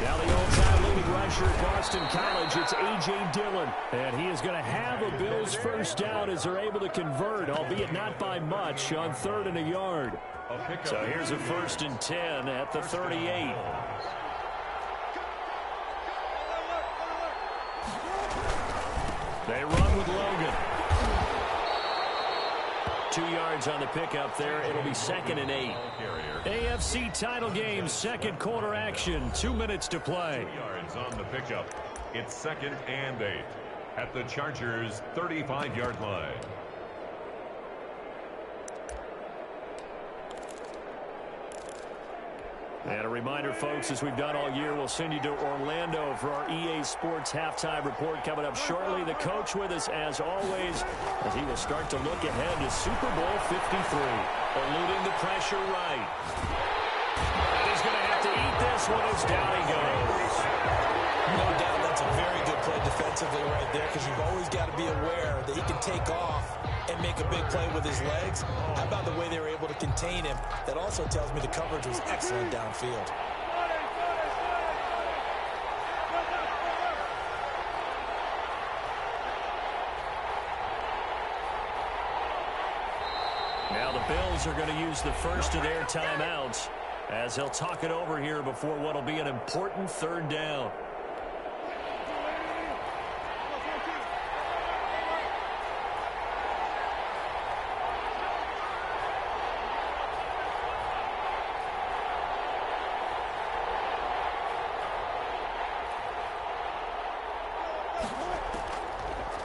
Now the old-time leading rusher at Boston College, it's A.J. Dillon. And he is going to have a Bills first down as they're able to convert, albeit not by much, on 3rd and a yard. So here's a 1st and 10 at the 38. They run with Logan. 2 yards on the pickup there. It'll be 2nd and 8. AFC title game, 2nd quarter action. 2 minutes to play. 2 yards on the pickup. It's 2nd and 8 at the Chargers' 35-yard line. And a reminder, folks, as we've done all year, we'll send you to Orlando for our EA Sports halftime report coming up shortly. The coach with us, as always, as he will start to look ahead to Super Bowl 53. Eluding the pressure right. And he's going to have to eat this one as down he goes. No doubt that's a very good play defensively right there, because you've always got to be aware that he can take off and make a big play with his legs. How about the way they were able to contain him? That also tells me the coverage was excellent downfield. Now the Bills are going to use the first of their timeouts as they'll talk it over here before what will be an important 3rd down.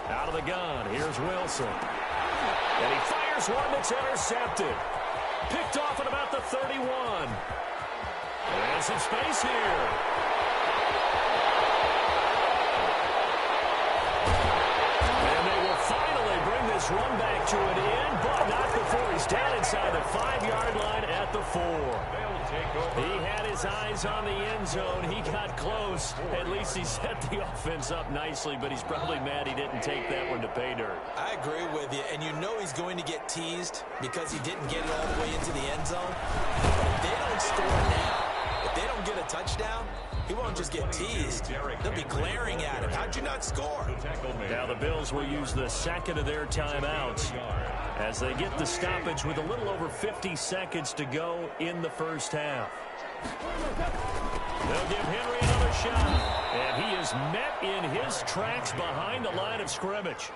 Out of the gun, here's Wilson. And he fires one that's intercepted. Picked off at about the 31. And some space here. And they will finally bring this run back to an end, but not before he's down inside the 5-yard line at the 4. He had his eyes on the end zone. He got close. At least he set the offense up nicely, but he's probably mad he didn't take that one to pay dirt. I agree with you, and you know he's going to get teased because he didn't get it all the way into the end zone. But if they don't score now, if they don't get a touchdown, he won't just get teased. They'll be glaring at him. How'd you not score? Now the Bills will use the 2nd of their timeouts as they get the stoppage with a little over 50 seconds to go in the first half. They'll give Henry another shot, and he is met in his tracks behind the line of scrimmage.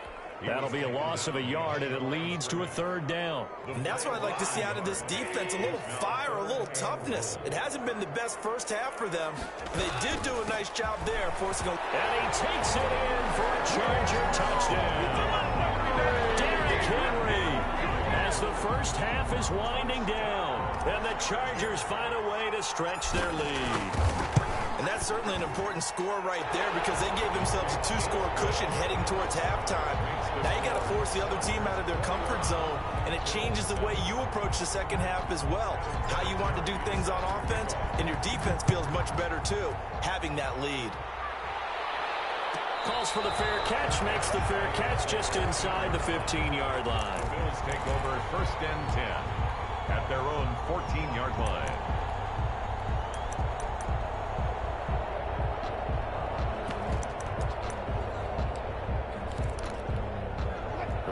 That'll be a loss of a yard, and it leads to a 3rd down. And that's what I'd like to see out of this defense, a little fire, a little toughness. It hasn't been the best first half for them. They did do a nice job there, forcing a... And he takes it in for a Charger touchdown. Derrick Henry, as the first half is winding down, and the Chargers find a way to stretch their lead. And that's certainly an important score right there, because they gave themselves a 2-score cushion heading towards halftime. Now you got to force the other team out of their comfort zone, and it changes the way you approach the second half as well. How you want to do things on offense, and your defense feels much better too, having that lead. Calls for the fair catch, makes the fair catch just inside the 15-yard line. The Bills take over 1st and 10 at their own 14-yard line.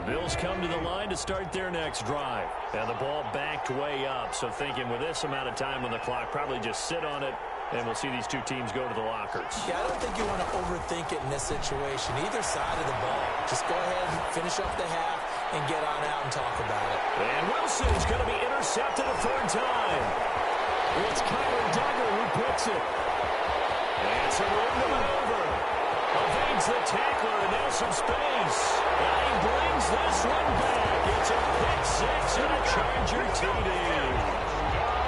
Bills come to the line to start their next drive. And the ball backed way up. So thinking with this amount of time on the clock, probably just sit on it, and we'll see these two teams go to the lockers. Yeah, I don't think you want to overthink it in this situation. Either side of the ball. Just go ahead and finish up the half and get on out and talk about it. And Wilson's going to be intercepted a 3rd time. It's Kyler Duggar who picks it. And some room to maneuver. Evades the tackler, and now some space. And he brings this one back. It's a pick 6 and a Charger TD.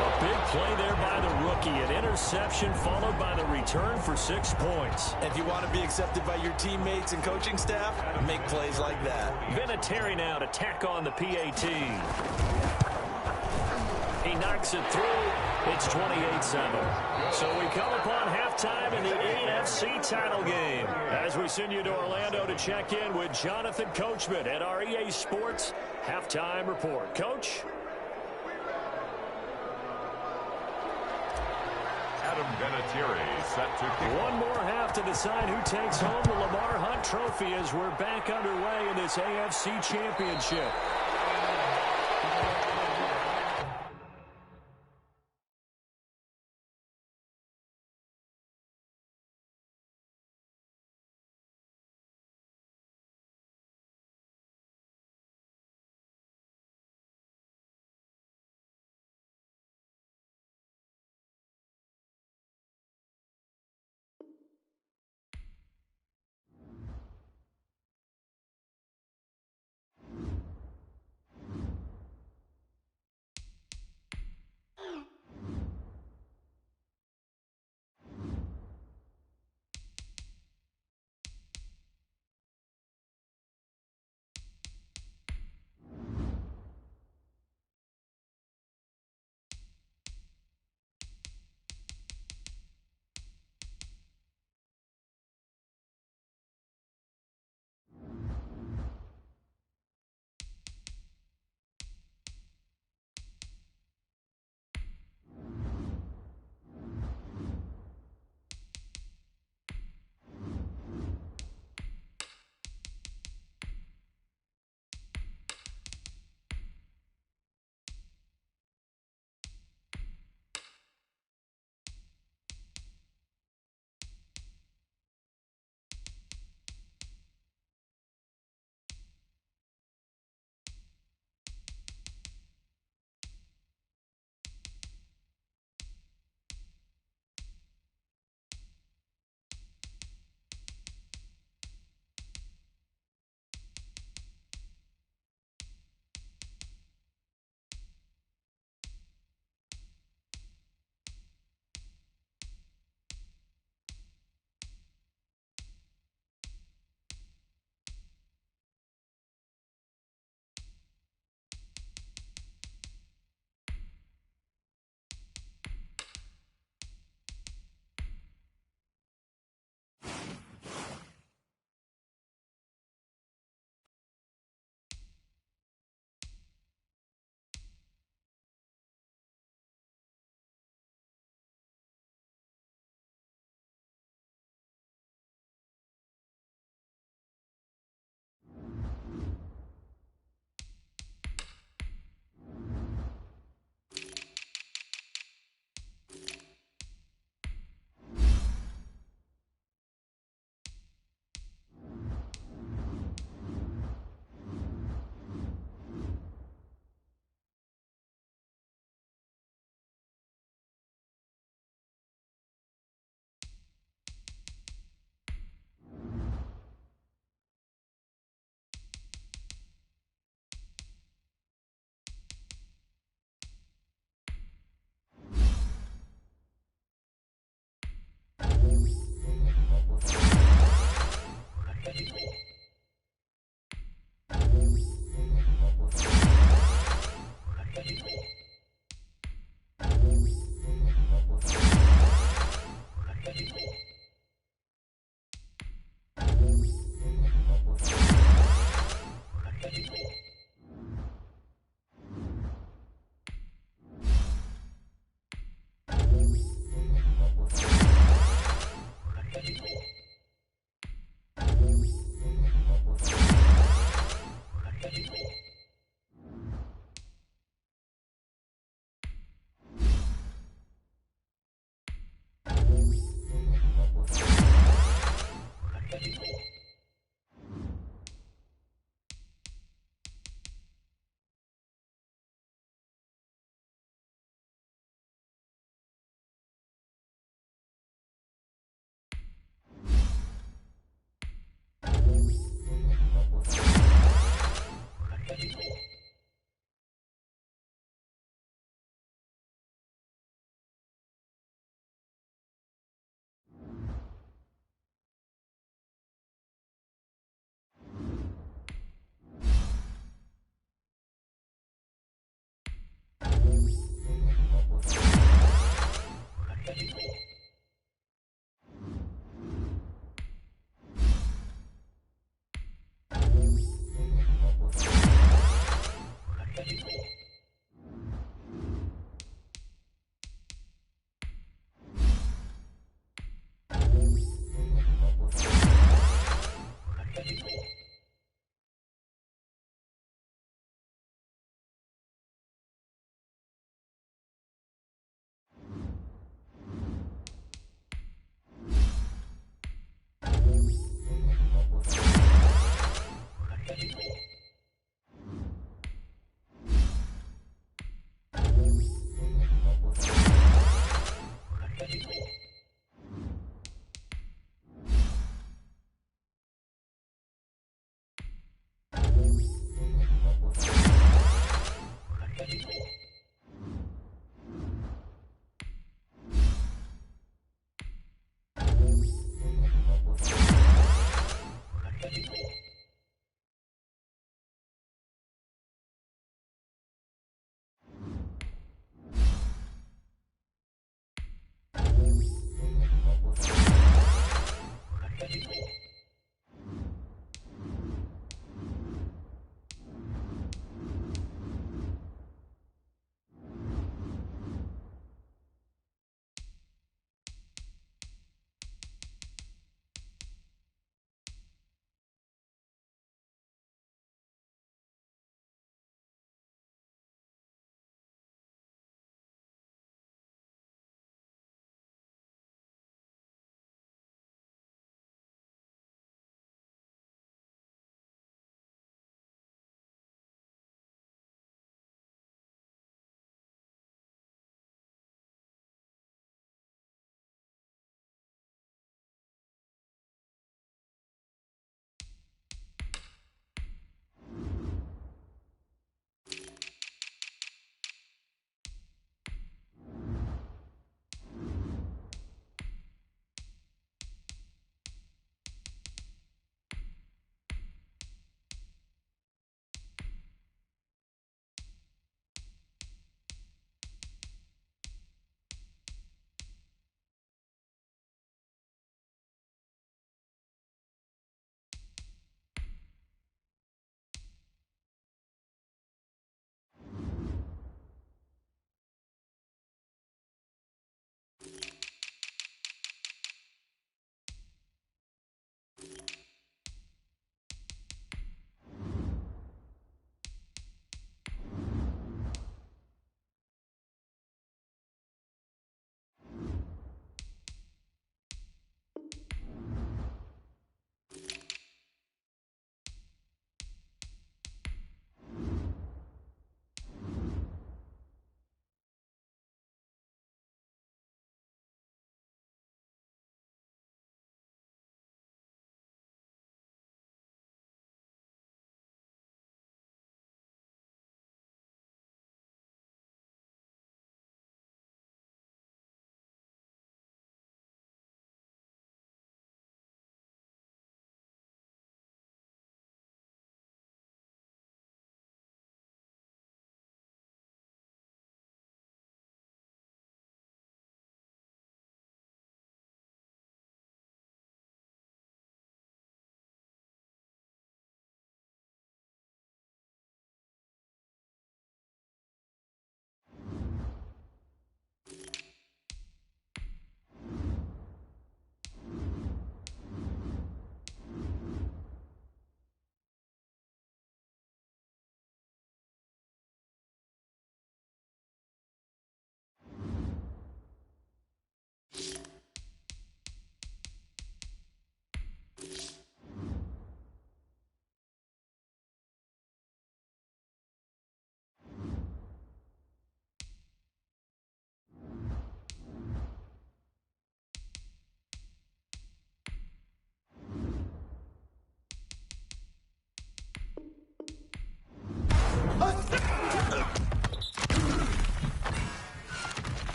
A big play there by the rookie. An interception followed by the return for 6 points. If you want to be accepted by your teammates and coaching staff, make plays like that. Vinatieri now to tack on the PAT. He knocks it through. It's 28-7. So we come upon halftime in the AFC title game as we send you to Orlando to check in with Jonathan Coachman at our EA Sports Halftime Report. Coach? Adam Vinatieri set to kick. One more half to decide who takes home the Lamar Hunt Trophy as we're back underway in this AFC Championship.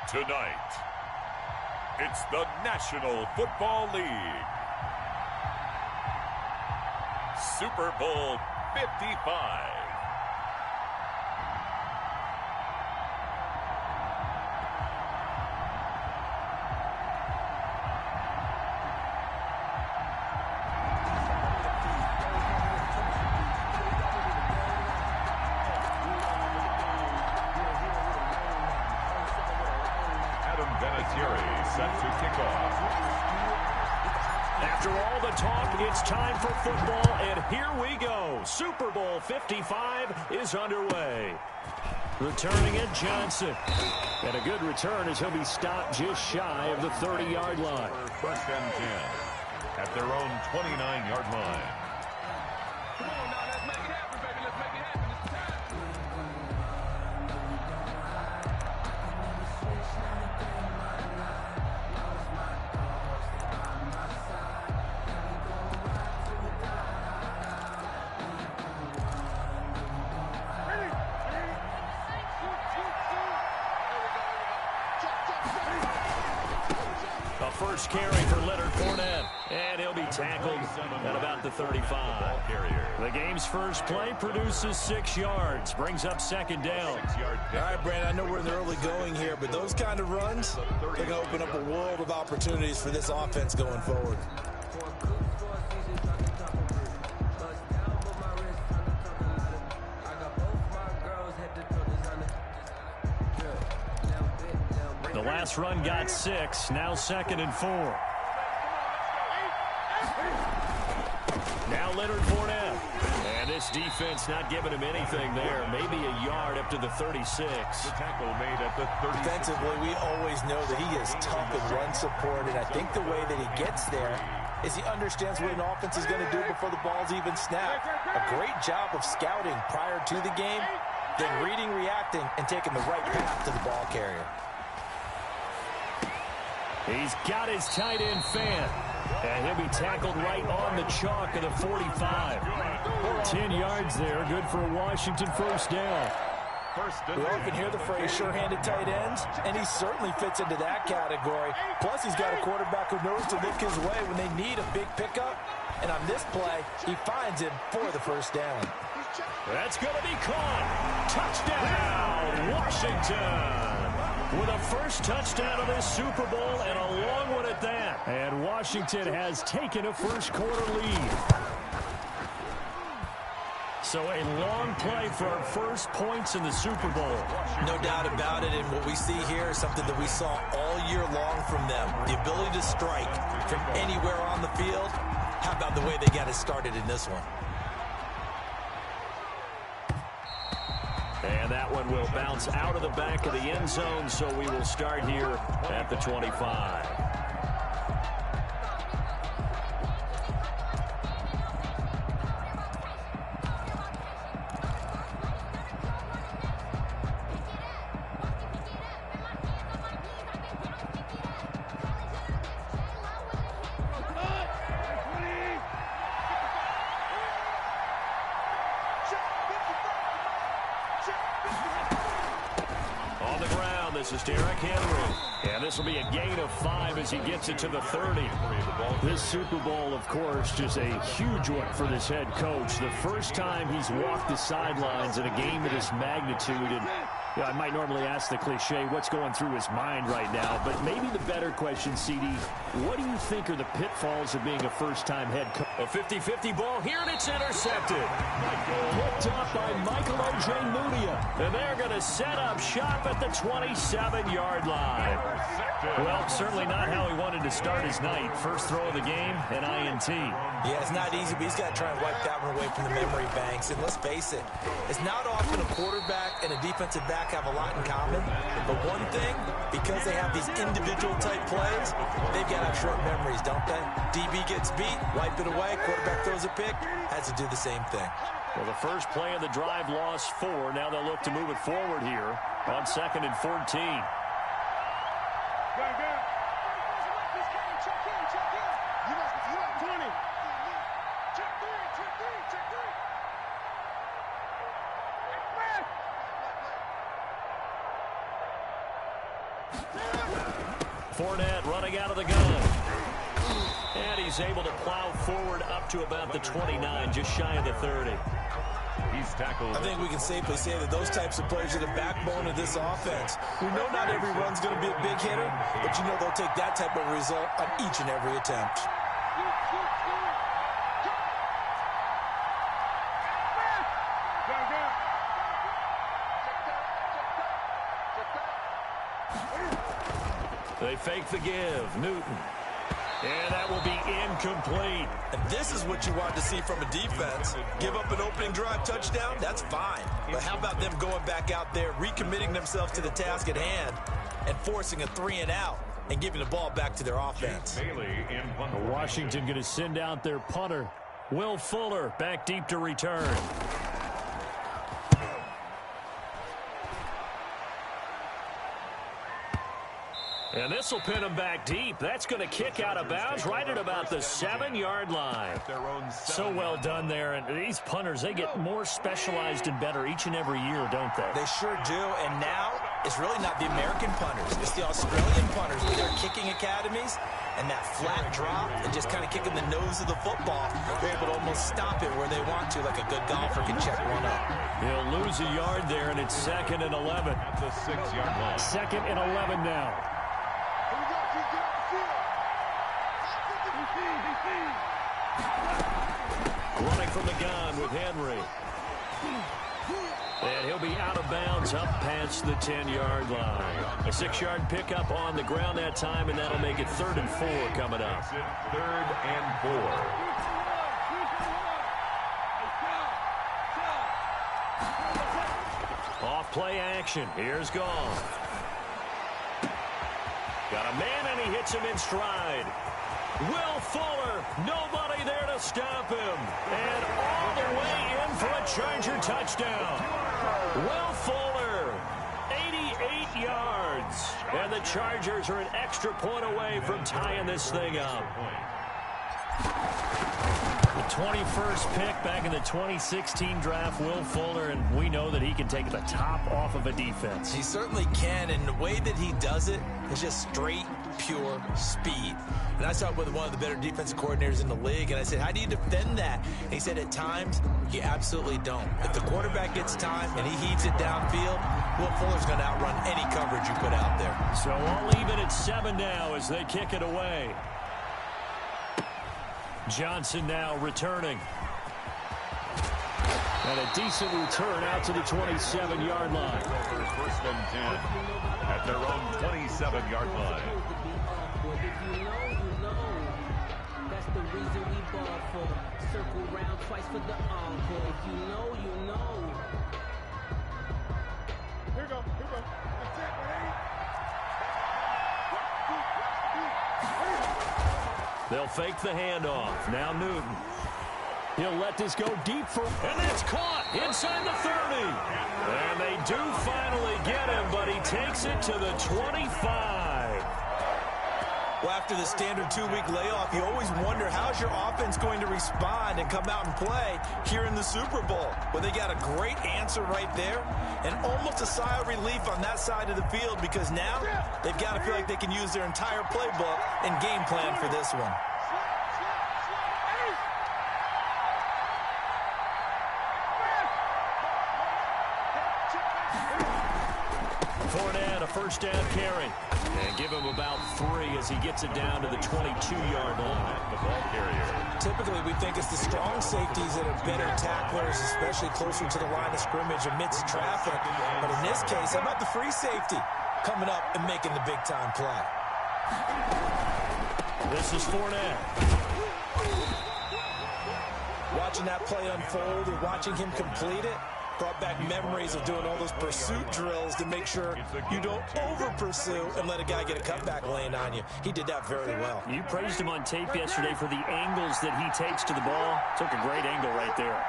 Tonight, it's the National Football League. Super Bowl 55. Set to kick off. After all the talk, it's time for football, and here we go. Super Bowl 55 is underway. Returning it, Johnson. And a good return as he'll be stopped just shy of the 30-yard line. First and 10 at their own 29-yard line. Come on now, let's make it happen, baby. Let's make it happen. It's time. First carry for Leonard Fournette, and he'll be tackled at about the 35. The game's first play produces 6 yards, brings up second down. All right, Brandon, I know we're in the early going here, but those kind of runs, they're going to open up a world of opportunities for this offense going forward. The last run got 6, now second and 4. Now Leonard Fournette. And this defense not giving him anything there. Maybe a yard up to the 36. The tackle made at the 36. Defensively, we always know that he is tough in run support, and I think the way that he gets there is he understands what an offense is going to do before the ball's even snapped. A great job of scouting prior to the game, then reading, reacting, and taking the right path to the ball carrier. He's got his tight end Fant, and he'll be tackled right on the chalk of the 45. 10 yards there, good for a Washington first down. We often hear the phrase sure-handed tight ends, and he certainly fits into that category. Plus, he's got a quarterback who knows to look his way when they need a big pickup. And on this play, he finds him for the first down. That's going to be caught. Touchdown, Washington. With a first touchdown of this Super Bowl and a long one at that. And Washington has taken a first-quarter lead. So a long play for our first points in the Super Bowl. No doubt about it, and what we see here is something that we saw all year long from them. The ability to strike from anywhere on the field. How about the way they got it started in this one? And that one will bounce out of the back of the end zone, so we will start here at the 25. On the ground, this is Derrick Henry. And this will be a gain of 5 as he gets it to the 30. This Super Bowl, of course, just a huge one for this head coach. The first time he's walked the sidelines in a game of this magnitude. And I might normally ask the cliche, what's going through his mind right now? But maybe the better question, CD, what do you think are the pitfalls of being a first-time head coach? A 50-50 ball here, and it's intercepted. Picked up by Michael Ojemudia. And they're going to set up shop at the 27-yard line. Well, certainly not how he wanted to start his night. First throw of the game, an INT. Yeah, it's not easy, but he's got to try and wipe that one away from the memory banks. And let's face it, it's not often a quarterback and a defensive back have a lot in common. But one thing, because they have these individual-type plays, they've got to have short memories, don't they? DB gets beat, wipe it away, quarterback throws a pick, has to do the same thing. Well, the first play of the drive lost 4. Now they'll look to move it forward here on 2nd and 14. Fournette running out of the gun. And he's able to plow forward up to about the 29, just shy of the 30. He's tackled. I think we can safely say that those types of players are the backbone of this offense. We know not every run's going to be a big hitter, but you know they'll take that type of result on each and every attempt. They fake the give. Newton. And that will be incomplete. And this is what you want to see from a defense. Give up an opening drive touchdown, that's fine. But how about them going back out there, recommitting themselves to the task at hand, and forcing a 3-and-out and giving the ball back to their offense. Washington going to send out their punter. Will Fuller back deep to return. And this will pin him back deep. That's going to kick out of bounds right at about the 7-yard line. So well done there. And these punters, they get more specialized and better each and every year, don't they? They sure do. And now it's really not the American punters. It's the Australian punters with their kicking academies and that flat drop and just kind of kicking the nose of the football. They're able to almost stop it where they want to, like a good golfer can check one up. He'll lose a yard there, and it's 2nd and 11. At the 6-yard line. 2nd and 11 now. Running from the gun with Henry. And he'll be out of bounds up past the 10-yard line. A 6-yard pickup on the ground that time, and that'll make it 3rd and 4 coming up. 3rd and 4. Off play action. Here's Goff. Got a man, and he hits him in stride. Will Fuller, nobody there to stop him. And all the way in for a Charger touchdown. Will Fuller, 88 yards. And the Chargers are an extra point away from tying this thing up. The 21st pick back in the 2016 draft, Will Fuller, and we know that he can take the top off of a defense. He certainly can, and the way that he does it is just straight, pure speed. And I saw it with one of the better defensive coordinators in the league, and I said, how do you defend that? And he said, at times, you absolutely don't. If the quarterback gets time and he heaves it downfield, Will Fuller's going to outrun any coverage you put out there. So all even at 7 now as they kick it away. Johnson now returning. And a decent return out to the 27-yard line. 1st and 10 at their own 27-yard line. That's the reason we ball for. Circle round twice for the encore. If you know, you know. Here we go. They'll fake the handoff. Now Newton. He'll let this go deep for, and it's caught inside the 30. And they do finally get him, but he takes it to the 25. Well, after the standard 2-week layoff, you always wonder how's your offense going to respond and come out and play here in the Super Bowl. Well, they got a great answer right there and almost a sigh of relief on that side of the field because now they've got to feel like they can use their entire playbook and game plan for this one. Fournette, a 1st down carry. And give him about 3 as he gets it down to the 22-yard line. The ball carrier. Typically, we think it's the strong safeties that are better tacklers, especially closer to the line of scrimmage amidst traffic. But in this case, how about the free safety coming up and making the big-time play? This is Fournette. Watching that play unfold and watching him complete it brought back memories of doing all those pursuit drills to make sure you don't over-pursue and let a guy get a cutback lane on you. He did that very well. You praised him on tape yesterday for the angles that he takes to the ball. Took a great angle right there.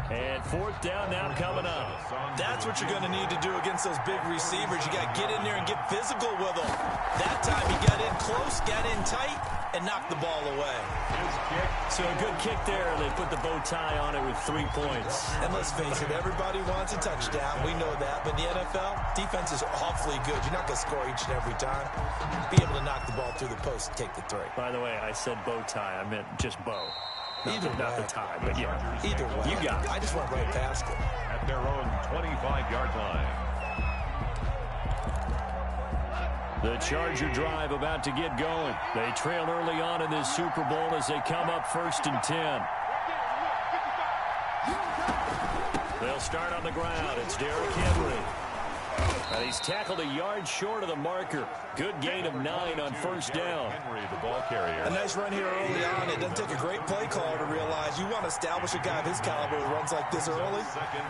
And 4th down now coming up. That's what you're going to need to do against those big receivers. You got to get in there and get physical with them. That time he got in close, got in tight, and knock the ball away. So a good kick there, and they put the bow tie on it with 3 points. And let's face it, everybody wants a touchdown. We know that. But in the NFL, defense is awfully good. You're not going to score each and every time. Be able to knock the ball through the post and take the 3. By the way, I said bow tie. I meant just bow. Not the tie, but yeah. Either way. You got it. I just went right past it. At their own 25-yard line. The Charger drive about to get going. They trail early on in this Super Bowl as they come up 1st and 10. They'll start on the ground. It's Derrick Henry. And he's tackled a yard short of the marker. Good gain of 9 on 1st down. Henry, the ball carrier. A nice run here early on. It doesn't take a great play caller to realize you want to establish a guy of his caliber with runs like this early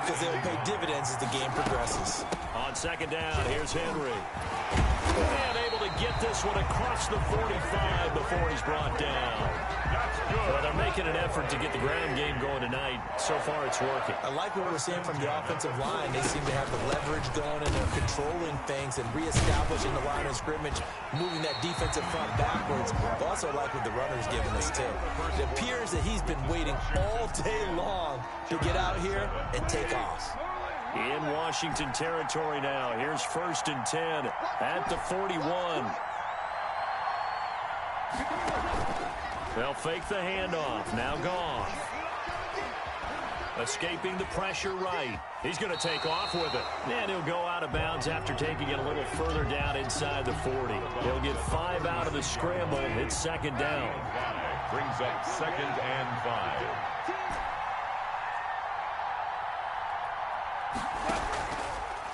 because they will pay dividends as the game progresses. On 2nd down, here's Henry. And able to get this one across the 45 before he's brought down. Well, they're making an effort to get the ground game going tonight. So far, it's working. I like what we're seeing from the offensive line. They seem to have the leverage going, and they're controlling things and reestablishing the line of scrimmage, moving that defensive front backwards. I also like what the runner's giving us, too. It appears that he's been waiting all day long to get out here and take off. In Washington territory now. Here's 1st and 10 at the 41. They'll fake the handoff. Now Goff. Escaping the pressure right. He's going to take off with it. And he'll go out of bounds after taking it a little further down inside the 40. He'll get 5 out of the scramble. It's 2nd down. Brings up 2nd and 5.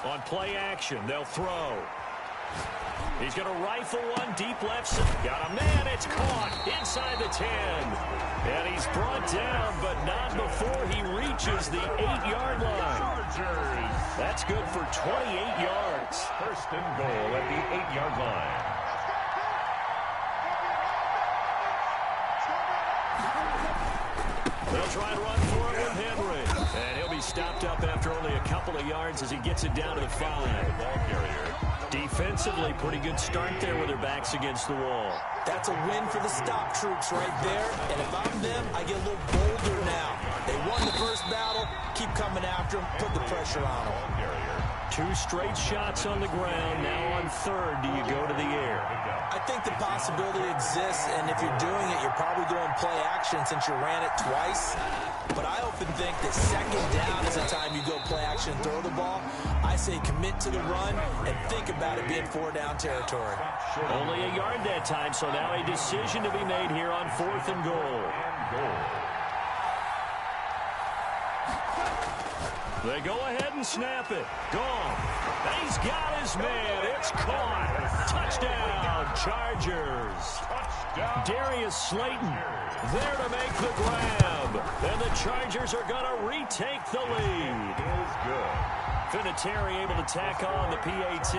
On play action, they'll throw. He's going to rifle one deep left. Got a man. It's caught inside the 10. And he's brought down, but not before he reaches the 8-yard line. Chargers. That's good for 28 yards. 1st and goal at the 8-yard line. They'll try and run for it with Henry. And he'll be stopped up after only a couple of yards as he gets it down to the 5. Ball carrier. Defensively, pretty good start there with their backs against the wall. That's a win for the stop troops right there. And if I'm them, I get a little bolder now. They won the first battle. Keep coming after them. Put the pressure on them. Ball carrier. 2 straight shots on the ground. Now on 3rd, do you go to the air? I think the possibility exists, and if you're doing it, you're probably going play action since you ran it twice. But I often think that 2nd down is the time you go play action and throw the ball. I say commit to the run and think about it being 4-down territory. Only a yard that time, so now a decision to be made here on 4th and goal. They go ahead and snap it. Gone. He's got his man. It's caught. Touchdown, Chargers. Touchdown. Darius Slayton there to make the grab. And the Chargers are going to retake the lead. Is good. Vinatieri able to tack on the PAT.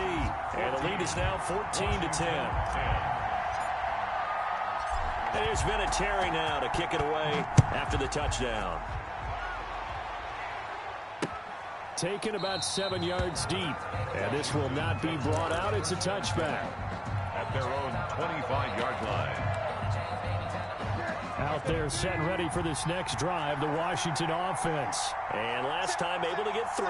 And the lead is now 14-10. And here's Vinatieri now to kick it away after the touchdown. Taken about 7 yards deep. And this will not be brought out. It's a touchback. At their own 25-yard line. Out there set and ready for this next drive, the Washington offense. And last time able to get 3.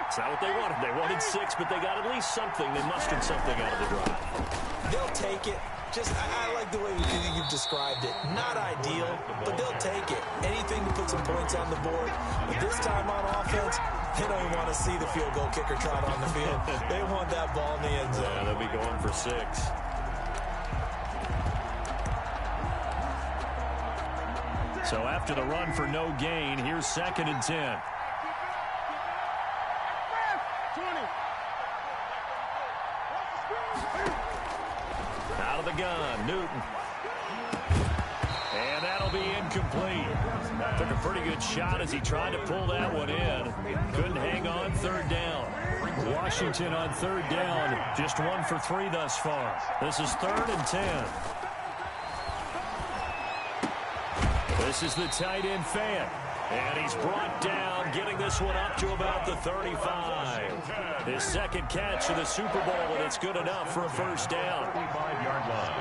It's not what they wanted. They wanted 6, but they got at least something. They mustered something out of the drive. They'll take it. Just, I like the way you've described it. Not ideal, but they'll take it. Anything to put some points on the board. But this time on offense, they don't even want to see the field goal kicker trot on the field. They want that ball in the end zone. Yeah, they'll be going for 6. So after the run for no gain, here's 2nd and 10. Out of the gun, Newton. And that'll be incomplete. Took a pretty good shot as he tried to pull that one in. Couldn't hang on 3rd down. Washington on 3rd down. Just 1 for 3 thus far. This is 3rd and 10. This is the tight end Fant. And he's brought down, getting this one up to about the 35. His 2nd catch of the Super Bowl, and it's good enough for a 1st down. 35-yard line.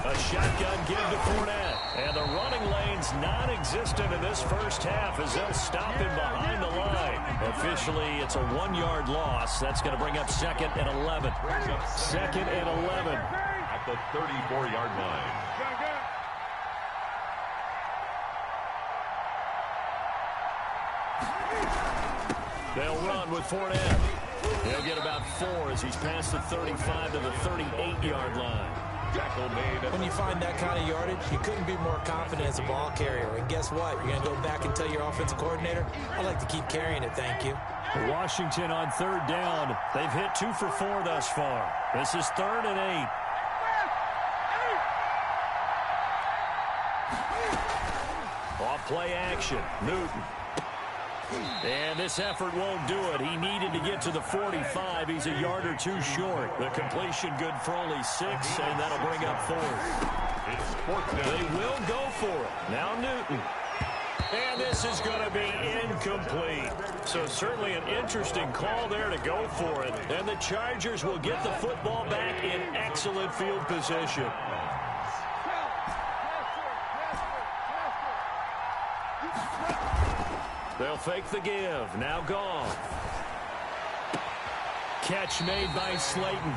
A shotgun give to Fournette. And the running lane's non-existent in this first half as they'll stop him behind the line. Officially, it's a 1-yard loss. That's going to bring up 2nd and 11. 2nd and 11. At the 34-yard line. They'll run with Fournette. He'll get about 4 as he's past the 35 to the 38-yard line. Tackle made. When you find that kind of yardage, you couldn't be more confident as a ball carrier. And guess what? You're going to go back and tell your offensive coordinator, I'd like to keep carrying it, thank you. Washington on 3rd down. They've hit 2 for 4 thus far. This is 3rd and 8. Off play action. Newton. And this effort won't do it. He needed to get to the 45. He's a yard or 2 short. The completion good for only 6, and that'll bring up 4th. It's 4th down. They will go for it. Now Newton. And this is going to be incomplete. So certainly an interesting call there to go for it. And the Chargers will get the football back in excellent field position. They'll fake the give. Now gone. Catch made by Slayton.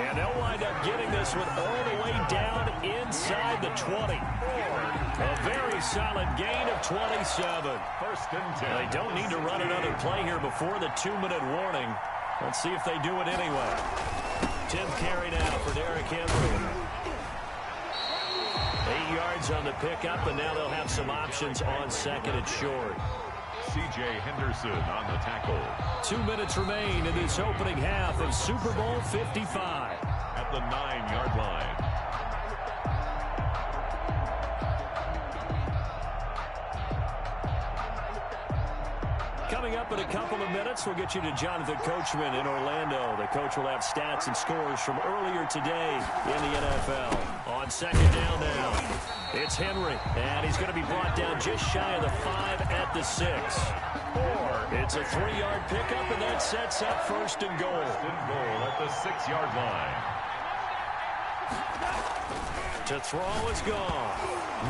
And they'll wind up getting this one all the way down inside the 20. A very solid gain of 27. 1st and 10. They don't need to run another play here before the 2-minute warning. Let's see if they do it anyway. 10th carry now for Derrick Henry. 8 yards on the pickup, and now they'll have some options on 2nd and short. C.J. Henderson on the tackle. 2 minutes remain in this opening half of Super Bowl 55. At the 9-yard line. Coming up in a couple of minutes, we'll get you to Jonathan Coachman in Orlando. The coach will have stats and scores from earlier today in the NFL. On 2nd down now, it's Henry, and he's going to be brought down just shy of the 5 at the 6. It's a 3-yard pickup, and that sets up 1st and goal. 1st and goal at the 6-yard line. To throw is gone.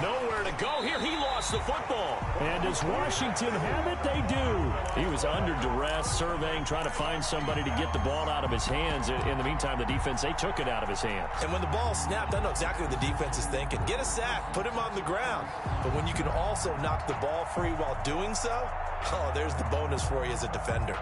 Nowhere to go here. He lost the football. And does Washington have it? They do. He was under duress, surveying, trying to find somebody to get the ball out of his hands. In the meantime, the defense, they took it out of his hands. And when the ball snapped, I know exactly what the defense is thinking. Get a sack, put him on the ground. But when you can also knock the ball free while doing so, oh, there's the bonus for you as a defender.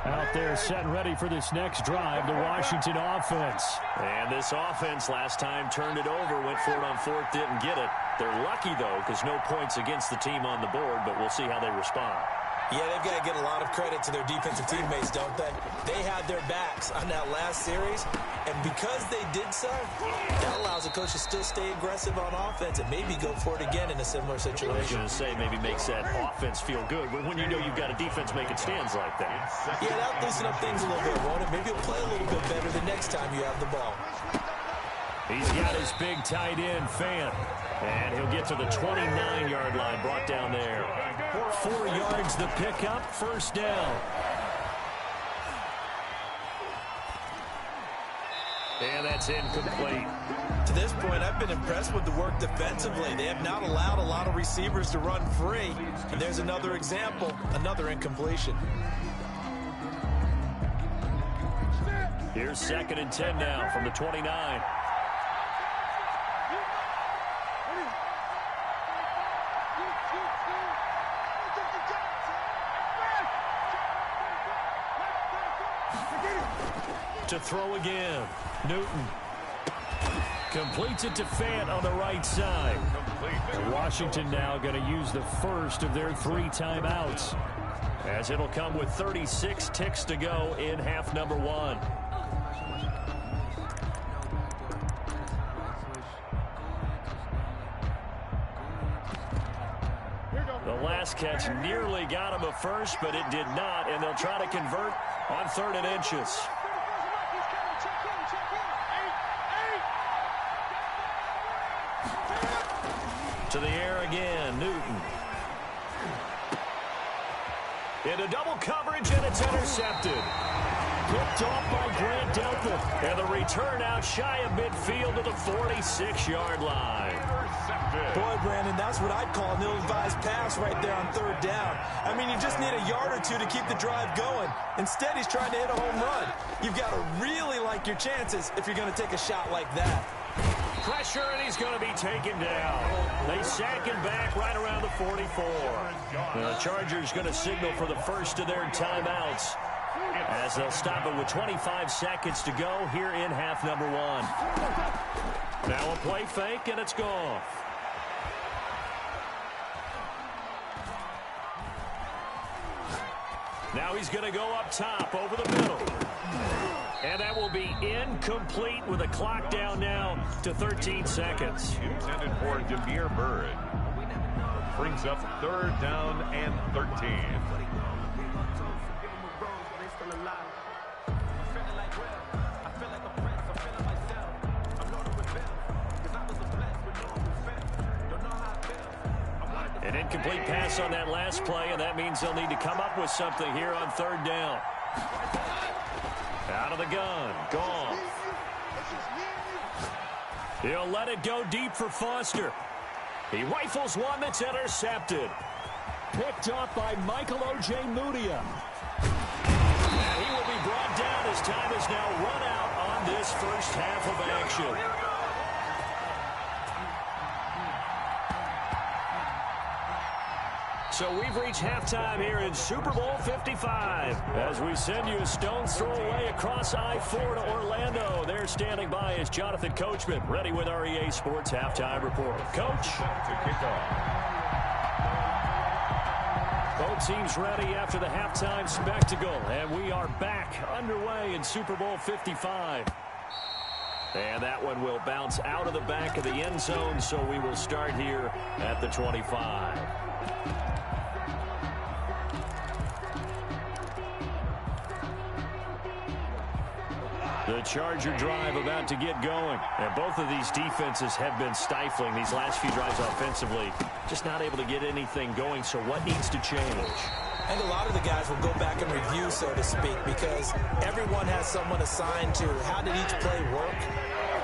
Out there set and ready for this next drive, the Washington offense. And this offense last time turned it over, went for it on 4th, didn't get it. They're lucky, though, because no points against the team on the board, but we'll see how they respond. Yeah, they've got to get a lot of credit to their defensive teammates, don't they? They had their backs on that last series, and because they did so, that allows the coach to still stay aggressive on offense and maybe go for it again in a similar situation. I was going to say maybe makes that offense feel good, but when you know you've got a defense making stands like that. Yeah, that'll loosen up things a little bit, won't it? Maybe you'll play a little bit better the next time you have the ball. He's got his big tight end, Fant. And he'll get to the 29-yard line, brought down there. 4 yards the pickup, 1st down. And that's incomplete. To this point, I've been impressed with the work defensively. They have not allowed a lot of receivers to run free. And there's another example, another incompletion. Here's 2nd and 10 now from the 29. To throw again. Newton completes it to Fant on the right side. Washington now going to use the first of their 3 timeouts, as it'll come with 36 ticks to go in half number 1. The last catch nearly got him a first, but it did not, and they'll try to convert on 3rd and inches. To the air again, Newton. Into double coverage, and it's intercepted. Picked off by Grant Delpit. And the return out shy of midfield to the 46-yard line. Boy, Brandon, that's what I'd call an ill-advised pass right there on third down. I mean, you just need a yard or two to keep the drive going. Instead, he's trying to hit a home run. You've got to really like your chances if you're going to take a shot like that. Pressure, and he's going to be taken down. They sack him back right around the 44. The Chargers going to signal for the first of their timeouts as they'll stop it with 25 seconds to go here in half number 1. Now a play fake, and it's gone. Now he's going to go up top over the middle. And that will be incomplete with the clock down now to 13 seconds. Intended for Damiere Byrd. Brings up third down and 13. An incomplete pass on that last play, and that means they'll need to come up with something here on third down. Out of the gun. Gone. He'll let it go deep for Foster. He rifles one that's intercepted. Picked off by Michael Ojemudia. And he will be brought down as time is now run out on this first half of action. So we've reached halftime here in Super Bowl 55 as we send you a stone's throw away across I-4 to Orlando. There standing by is Jonathan Coachman, ready with our EA Sports Halftime Report. Coach. To kick off. Both teams ready after the halftime spectacle, and we are back underway in Super Bowl 55. And that one will bounce out of the back of the end zone, so we will start here at the 25. The Charger drive about to get going. And both of these defenses have been stifling these last few drives offensively. Just not able to get anything going, so what needs to change? I think a lot of the guys will go back and review, so to speak, because everyone has someone assigned to how did each play work.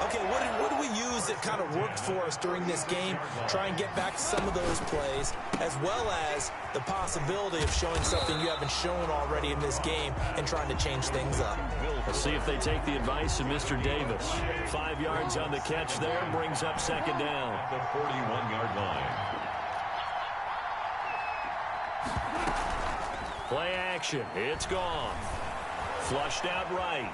Okay, what do we use that kind of worked for us during this game? Try and get back to some of those plays, as well as the possibility of showing something you haven't shown already in this game and trying to change things up. We'll see if they take the advice of Mr. Davis. 5 yards on the catch there, brings up second down. The 41-yard line. Play action. It's gone. Flushed out right.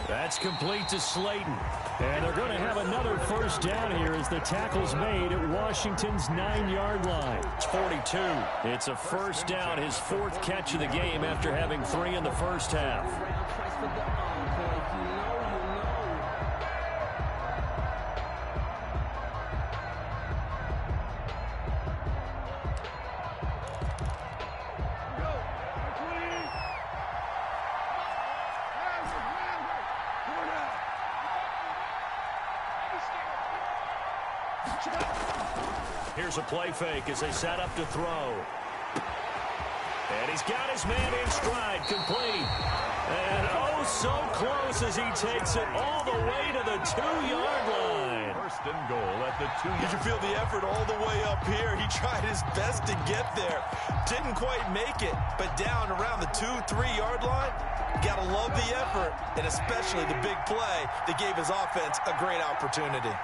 That's complete to Slayton. And they're going to have another first down here as the tackle's made at Washington's 9-yard line. It's 42. It's a first down, his 4th catch of the game after having 3 in the first half. Here's a play fake as they set up to throw. And he's got his man in stride, complete. And oh, so close as he takes it all the way to the 2-yard line. First and goal at the 2-yard line. You can feel the effort all the way up here. He tried his best to get there. Didn't quite make it, but down around the 2-3-yard line, you got to love the effort, and especially the big play that gave his offense a great opportunity.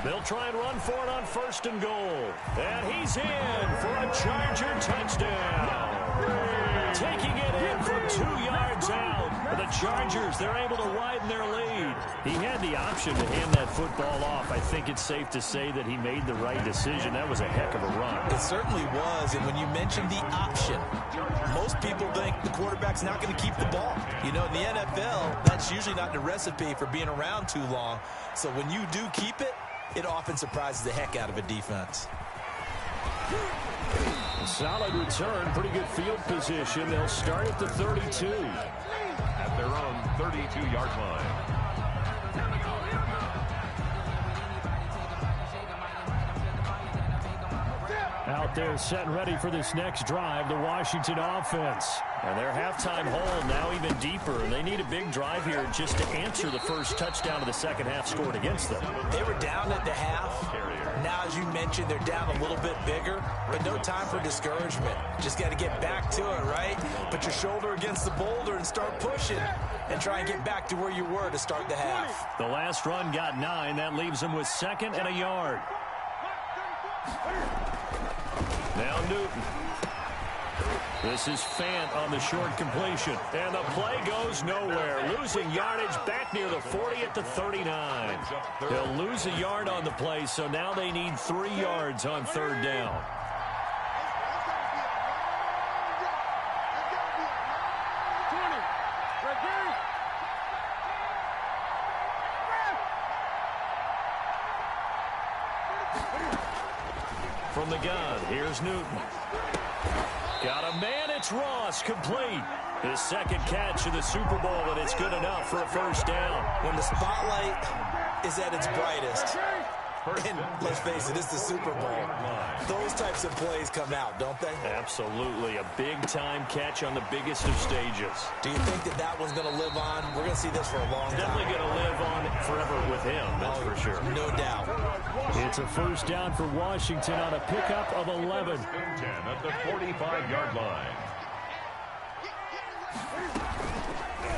They'll try and run for it on first and goal. And he's in for a Charger touchdown. Taking it in from 2 yards out. The Chargers, they're able to widen their lead. He had the option to hand that football off. I think it's safe to say that he made the right decision. That was a heck of a run. It certainly was, and when you mentioned the option, most people think the quarterback's not going to keep the ball. You know, in the NFL, that's usually not the recipe for being around too long. So when you do keep it, it often surprises the heck out of a defense. Solid return, pretty good field position. They'll start at the 32. At their own 32-yard line. Out there set and ready for this next drive, the Washington offense. And their halftime hole now even deeper. They need a big drive here just to answer the first touchdown of the second half scored against them. They were down at the half. Now, as you mentioned, they're down a little bit bigger, but no time for discouragement. Just got to get back to it, right? Put your shoulder against the boulder and start pushing and try and get back to where you were to start the half. The last run got 9. That leaves them with 2nd and a yard. Now Newton. This is Fant on the short completion. And the play goes nowhere. Losing yardage back near the 40 at the 39. They'll lose a yard on the play, so now they need 3 yards on 3rd down. From the gun, here's Newton. Got a man, it's Ross, complete. His 2nd catch of the Super Bowl, and it's good enough for a 1st down. When the spotlight is at its brightest, and let's face it, it's the Super Bowl, those types of plays come out, don't they? Absolutely. A big-time catch on the biggest of stages. Do you think that that one's going to live on? We're going to see this for a long time. Definitely going to live on forever with him, that's for sure. No doubt. It's a 1st down for Washington on a pickup of 11. 10 at the 45-yard line.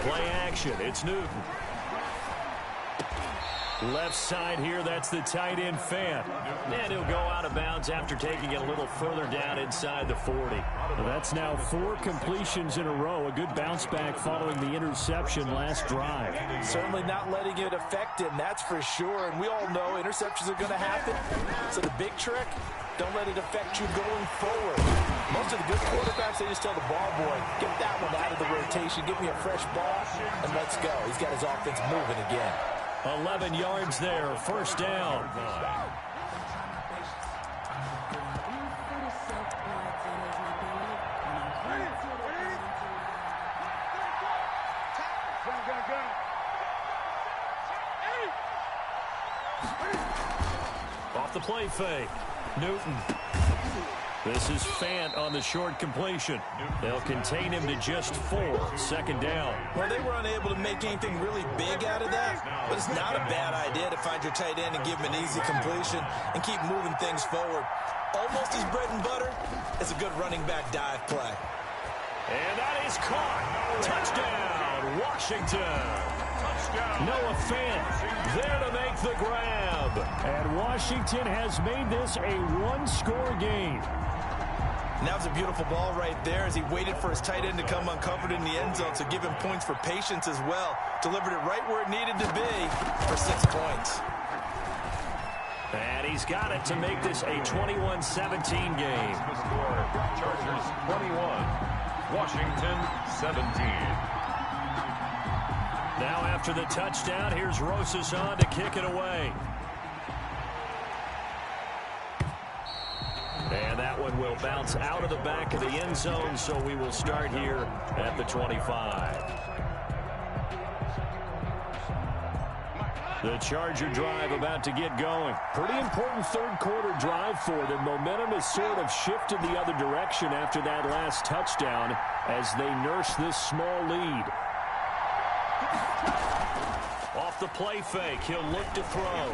Play action. It's Newton. Left side here, that's the tight end Fant. And he'll go out of bounds after taking it a little further down inside the 40. That's now 4 completions in a row. A good bounce back following the interception last drive. Certainly not letting it affect him, that's for sure. And we all know interceptions are going to happen. So the big trick, don't let it affect you going forward. Most of the good quarterbacks, they just tell the ball boy, get that one out of the rotation, give me a fresh ball, and let's go. He's got his offense moving again. 11 yards there, 1st down. Off the play fake, Newton. This is Fant on the short completion. They'll contain him to just 4, 2nd down. Well, they were unable to make anything really big out of that, but it's not a bad idea to find your tight end and give him an easy completion and keep moving things forward. Almost as bread and butter as a good running back dive play. And that is caught. Touchdown, Washington. Noah Fant there to make the grab. And Washington has made this a 1-score game. And that was a beautiful ball right there as he waited for his tight end to come uncovered in the end zone, so give him points for patience as well. Delivered it right where it needed to be for 6 points. And he's got it to make this a 21-17 game. The score, Chargers 21, Washington 17. Now after the touchdown, here's Rosas on to kick it away. And that one will bounce out of the back of the end zone, so we will start here at the 25. The Charger drive about to get going. Pretty important 3rd quarter drive for them. Momentum has sort of shifted the other direction after that last touchdown as they nurse this small lead. Off the play fake, he'll look to throw.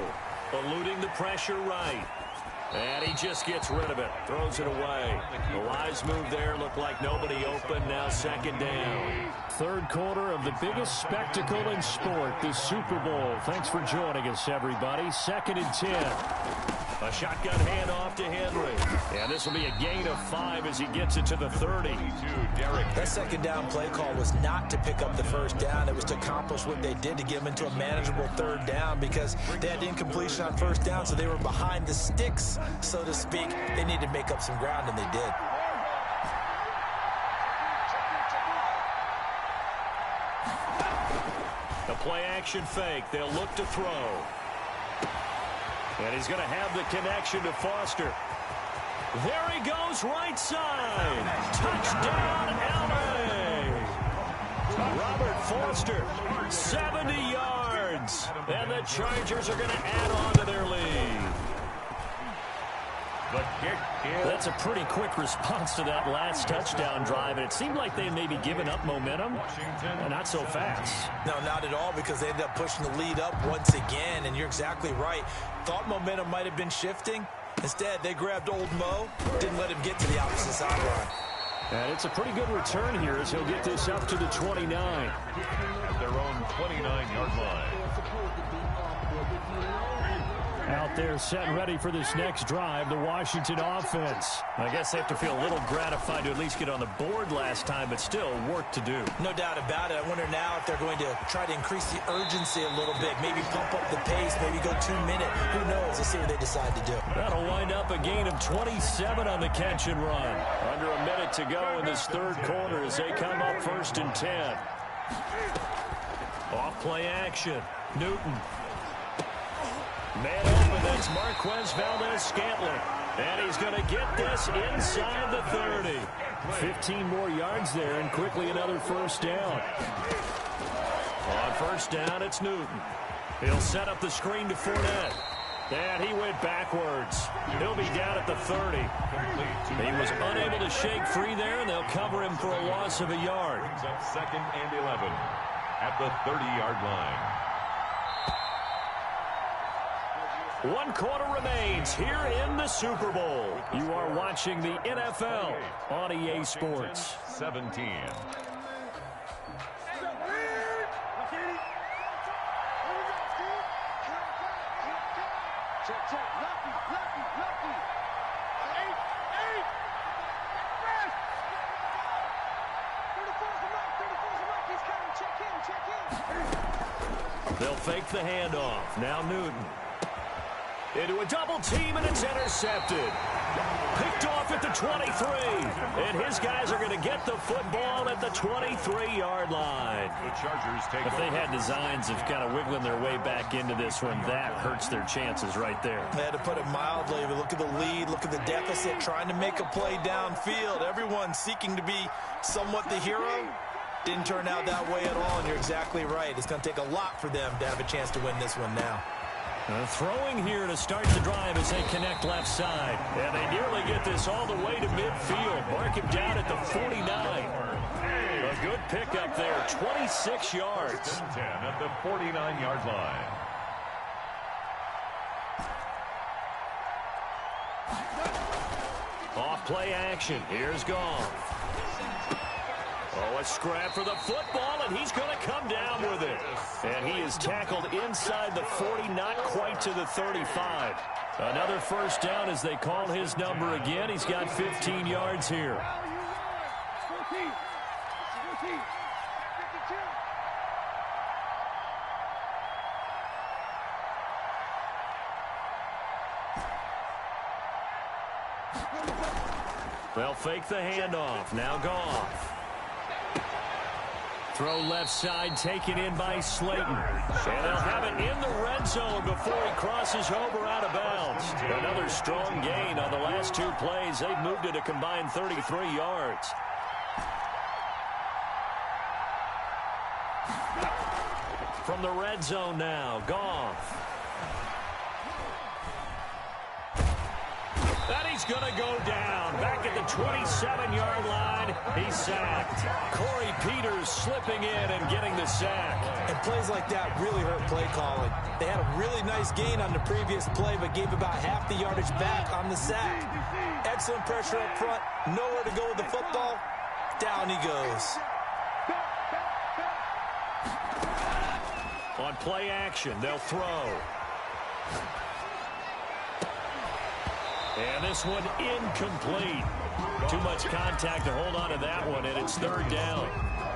Eluding the pressure right. And he just gets rid of it. Throws it away. The wise move there. Looked like nobody open. Now 2nd down. 3rd quarter of the biggest spectacle in sport, the Super Bowl. Thanks for joining us, everybody. 2nd and 10. A shotgun handoff to Henry. And this will be a gain of 5 as he gets it to the 30. That 2nd down play call was not to pick up the 1st down. It was to accomplish what they did to get them into a manageable 3rd down because they had incompletion on 1st down, so they were behind the sticks, so to speak. They needed to make up some ground, and they did. The play action fake. They'll look to throw. And he's going to have the connection to Foster. There he goes, right side. Touchdown, L.A. Robert Foster, 70 yards. And the Chargers are going to add on to their lead. The kick is... That's a pretty quick response to that last touchdown drive, and it seemed like they may be giving up momentum. Not so fast. No, not at all, because they ended up pushing the lead up once again, and you're exactly right. Thought momentum might have been shifting. Instead, they grabbed Old Mo, didn't let him get to the opposite sideline. And it's a pretty good return here as he'll get this up to the 29. At their own 29-yard line. Out there set and ready for this next drive, the Washington offense. I guess they have to feel a little gratified to at least get on the board last time, but still work to do. No doubt about it. I wonder now if they're going to try to increase the urgency a little bit, maybe pump up the pace, maybe go 2 minute. Who knows? Let's see what they decide to do. That'll wind up a gain of 27 on the catch and run. Under a minute to go in this third quarter as they come up 1st and 10. Off play action. Newton. Man open, that's Marquez Valdes-Scantling. And he's going to get this inside the 30. 15 more yards there, and quickly another first down. On first down, it's Newton. He'll set up the screen to Fournette. And he went backwards. He'll be down at the 30. He was unable to shake free there, and they'll cover him for a loss of a yard. Brings up 2nd and 11 at the 30-yard line. 1 quarter remains here in the Super Bowl. You are watching the NFL on EA Sports. 17. They'll fake the handoff. Now Newton. Into a double team, and it's intercepted. Picked off at the 23. And his guys are going to get the football at the 23-yard line. The Chargers take If they had designs of kind of wiggling their way back into this one, that hurts their chances right there. They had to put it mildly, but look at the lead, look at the deficit, trying to make a play downfield. Everyone seeking to be somewhat the hero. Didn't turn out that way at all, and you're exactly right. It's going to take a lot for them to have a chance to win this one now. Throwing here to start the drive as they connect left side. And they nearly get this all the way to midfield. Mark him down at the 49. A good pickup there, 26 yards. 10 at the 49-yard line. Off play action. Here's Goff. Oh, a scrap for the football, and he's going to come down with it. And he is tackled inside the 40, not quite to the 35. Another first down as they call his number again. He's got 15 yards here. They'll fake the handoff. Now Goff. Throw left side, taken in by Slayton. And they'll have it in the red zone before he crosses over out of bounds. Another strong gain on the last 2 plays. They've moved it a combined 33 yards. From the red zone now, Goff. And he's going to go down. Back at the 27-yard line, he's sacked. Corey Peters slipping in and getting the sack. And plays like that really hurt play calling. They had a really nice gain on the previous play, but gave about half the yardage back on the sack. Excellent pressure up front. Nowhere to go with the football. Down he goes. On play action, they'll throw. And this one incomplete. Too much contact to hold on to that one, and it's 3rd down.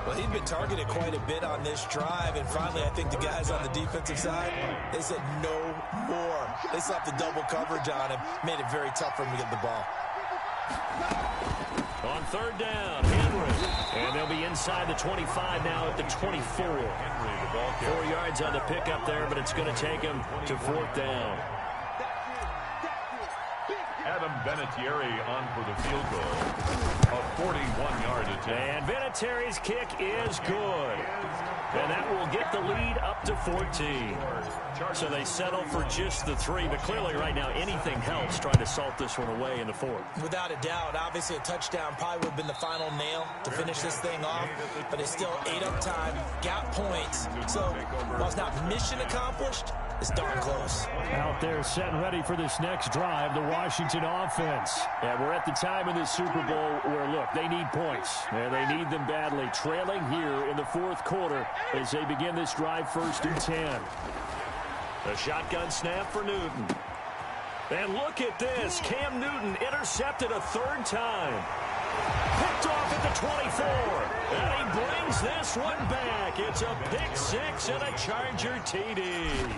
Well, he'd been targeted quite a bit on this drive, and finally I think the guys on the defensive side, they said no more. They slapped the double coverage on him, made it very tough for him to get the ball. On 3rd down, Henry. And they'll be inside the 25 now at the 24. 4 yards on the pickup there, but it's going to take him to 4th down. Adam Vinatieri on for the field goal. A 41-yard attempt. And Vinatieri's kick is good. And that will get the lead up to 14. So they settle for just the 3. But clearly right now anything helps trying to salt this one away in the 4th. Without a doubt, obviously a touchdown probably would have been the final nail to finish this thing off. But it's still 8 up time, got points. So while it's not mission accomplished, it's darn close. Out there set and ready for this next drive, the Washington offense. And we're at the time in the Super Bowl where, look, they need points. And they need them badly. Trailing here in the 4th quarter as they begin this drive 1st and 10. A shotgun snap for Newton. And look at this. Cam Newton intercepted a 3rd time. Picked off at the 24. And he brings this one back. It's a pick 6 and a Charger TD.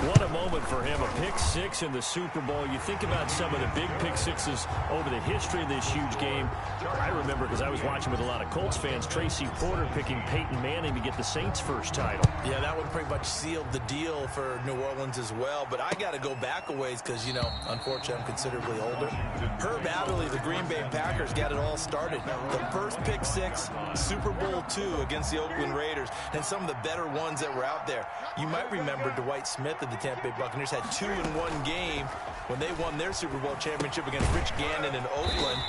What a moment for him. A pick 6 in the Super Bowl. You think about some of the big pick 6s over the history of this huge game. I remember, because I was watching with a lot of Colts fans, Tracy Porter picking Peyton Manning to get the Saints' first title. Yeah, that one pretty much sealed the deal for New Orleans as well. But I got to go back a ways because, you know, unfortunately I'm considerably older. Herb Adderley, the Green Bay Packers, got it all started. The first pick 6, Super Bowl II against the Oakland Raiders, and some of the better ones that were out there. You might remember Dwight Smith of the Tampa Bay Buccaneers had 2 in one game when they won their Super Bowl championship against Rich Gannon in Oakland.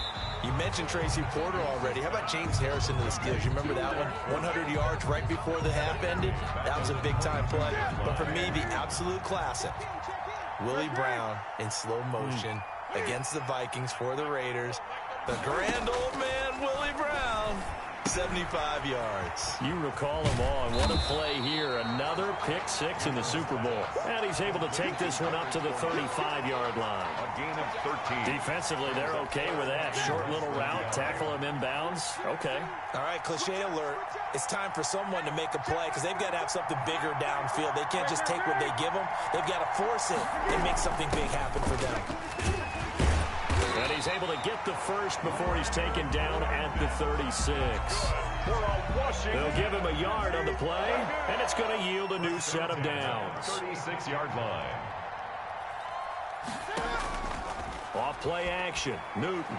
You mentioned Tracy Porter already. How about James Harrison to the Steelers? You remember that one? 100 yards right before the half ended? That was a big-time play. But for me, the absolute classic, Willie Brown in slow motion against the Vikings for the Raiders. The grand old man, Willie Brown, 75 yards. You recall them all. What a play here. Another pick 6 in the Super Bowl. And he's able to take this one up to the 35-yard line. A gain of 13. Defensively, they're okay with that. Short little route, tackle him inbounds. Okay. All right, cliche alert. It's time for someone to make a play because they've got to have something bigger downfield. They can't just take what they give them. They've got to force it and make something big happen for them. And he's able to get the first before he's taken down at the 36. They'll give him a yard on the play, and it's going to yield a new set of downs. 36-yard line. Off play action, Newton.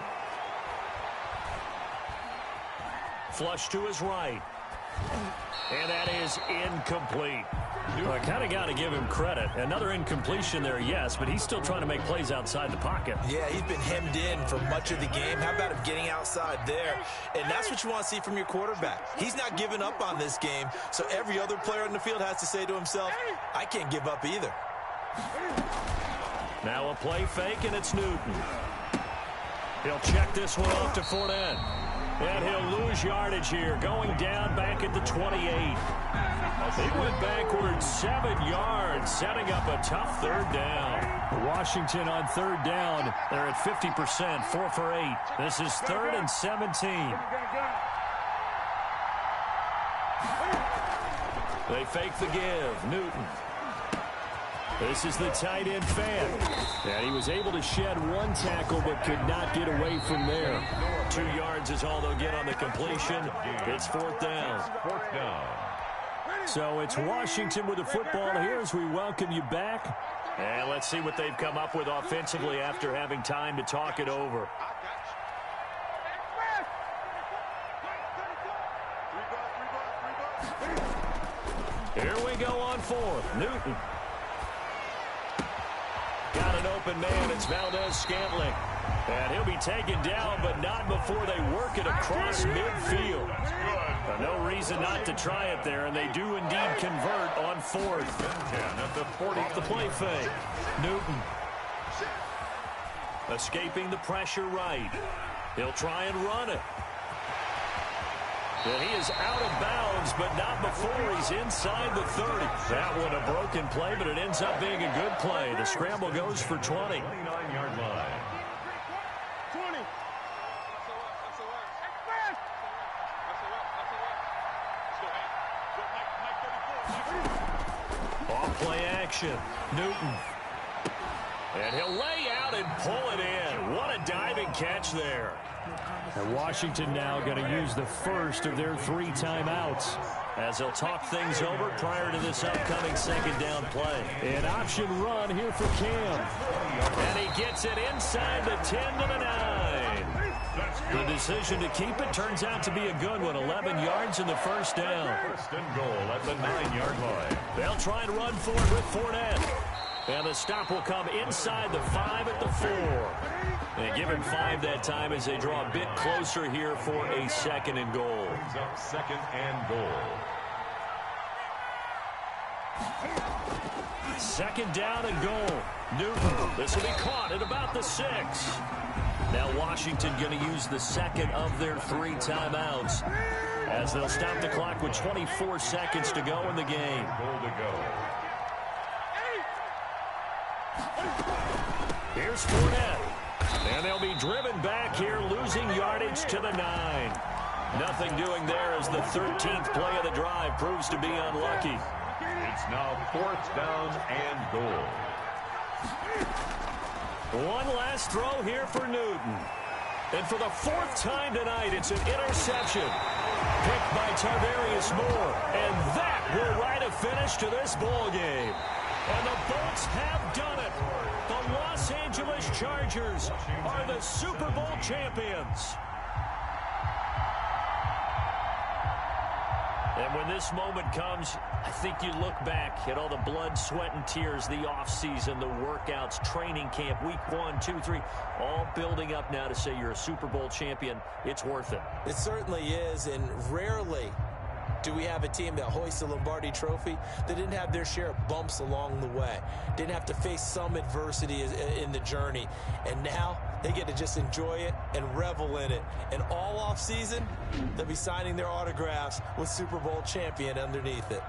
Flush to his right. And that is incomplete. Well, I kind of got to give him credit. Another incompletion there, yes, but he's still trying to make plays outside the pocket. Yeah, he's been hemmed in for much of the game. How about him getting outside there? And that's what you want to see from your quarterback. He's not giving up on this game, so every other player in the field has to say to himself, I can't give up either. Now a play fake, and it's Newton. He'll check this one off to Fournette. And he'll lose yardage here, going down back at the 28. He went backwards 7 yards, setting up a tough 3rd down. Washington on 3rd down. They're at 50%, 4 for 8. This is 3rd and 17. They fake the give. Newton. This is the tight end fan. And he was able to shed 1 tackle but could not get away from there. 2 yards is all they'll get on the completion. It's 4th down. 4th down. So it's Washington with the football here as we welcome you back. And let's see what they've come up with offensively after having time to talk it over. Here we go on 4th. Newton. Got an open man. It's Valdez-Scantling. And he'll be taken down, but not before they work it across midfield. No reason not to try it there, and they do indeed convert on 4th. Off the play fake. Newton. Escaping the pressure right. He'll try and run it. And he is out of bounds, but not before he's inside the 30. That one a broken play, but it ends up being a good play. The scramble goes for 20. 29-yard line. 20. Off play action. Newton. And he'll lay out and pull it in. What a diving catch there. And Washington now going to use the first of their 3 timeouts as they'll talk things over prior to this upcoming 2nd down play. An option run here for Cam. And he gets it inside the 10 to the 9. The decision to keep it turns out to be a good one. 11 yards in the first down. First and goal at the 9-yard line. They'll try and run for it with Fournette. And the stop will come inside the 5 at the 4. And give him 5 that time as they draw a bit closer here for a 2nd and goal. Brings up 2nd and goal. 2nd down and goal. Newton, this will be caught at about the 6. Now Washington going to use the 2nd of their 3 timeouts as they'll stop the clock with 24 seconds to go in the game. Goal to go. Here's Fournette. And they'll be driven back here, losing yardage to the 9. Nothing doing there as the 13th play of the drive proves to be unlucky. It's now 4th down and goal. One last throw here for Newton. And for the 4th time tonight, it's an interception. Picked by Tarvarius Moore. And that will write a finish to this ball game. And the Bolts have done it. The Los Angeles Chargers are the Super Bowl champions. And when this moment comes, I think you look back at all the blood, sweat, and tears, the offseason, the workouts, training camp, week 1, 2, 3, all building up now to say you're a Super Bowl champion. It's worth it. It certainly is, and rarely do we have a team that hoists the Lombardi Trophy that didn't have their share of bumps along the way, didn't have to face some adversity in the journey, and now they get to just enjoy it and revel in it. And all off season, they'll be signing their autographs with Super Bowl champion underneath it.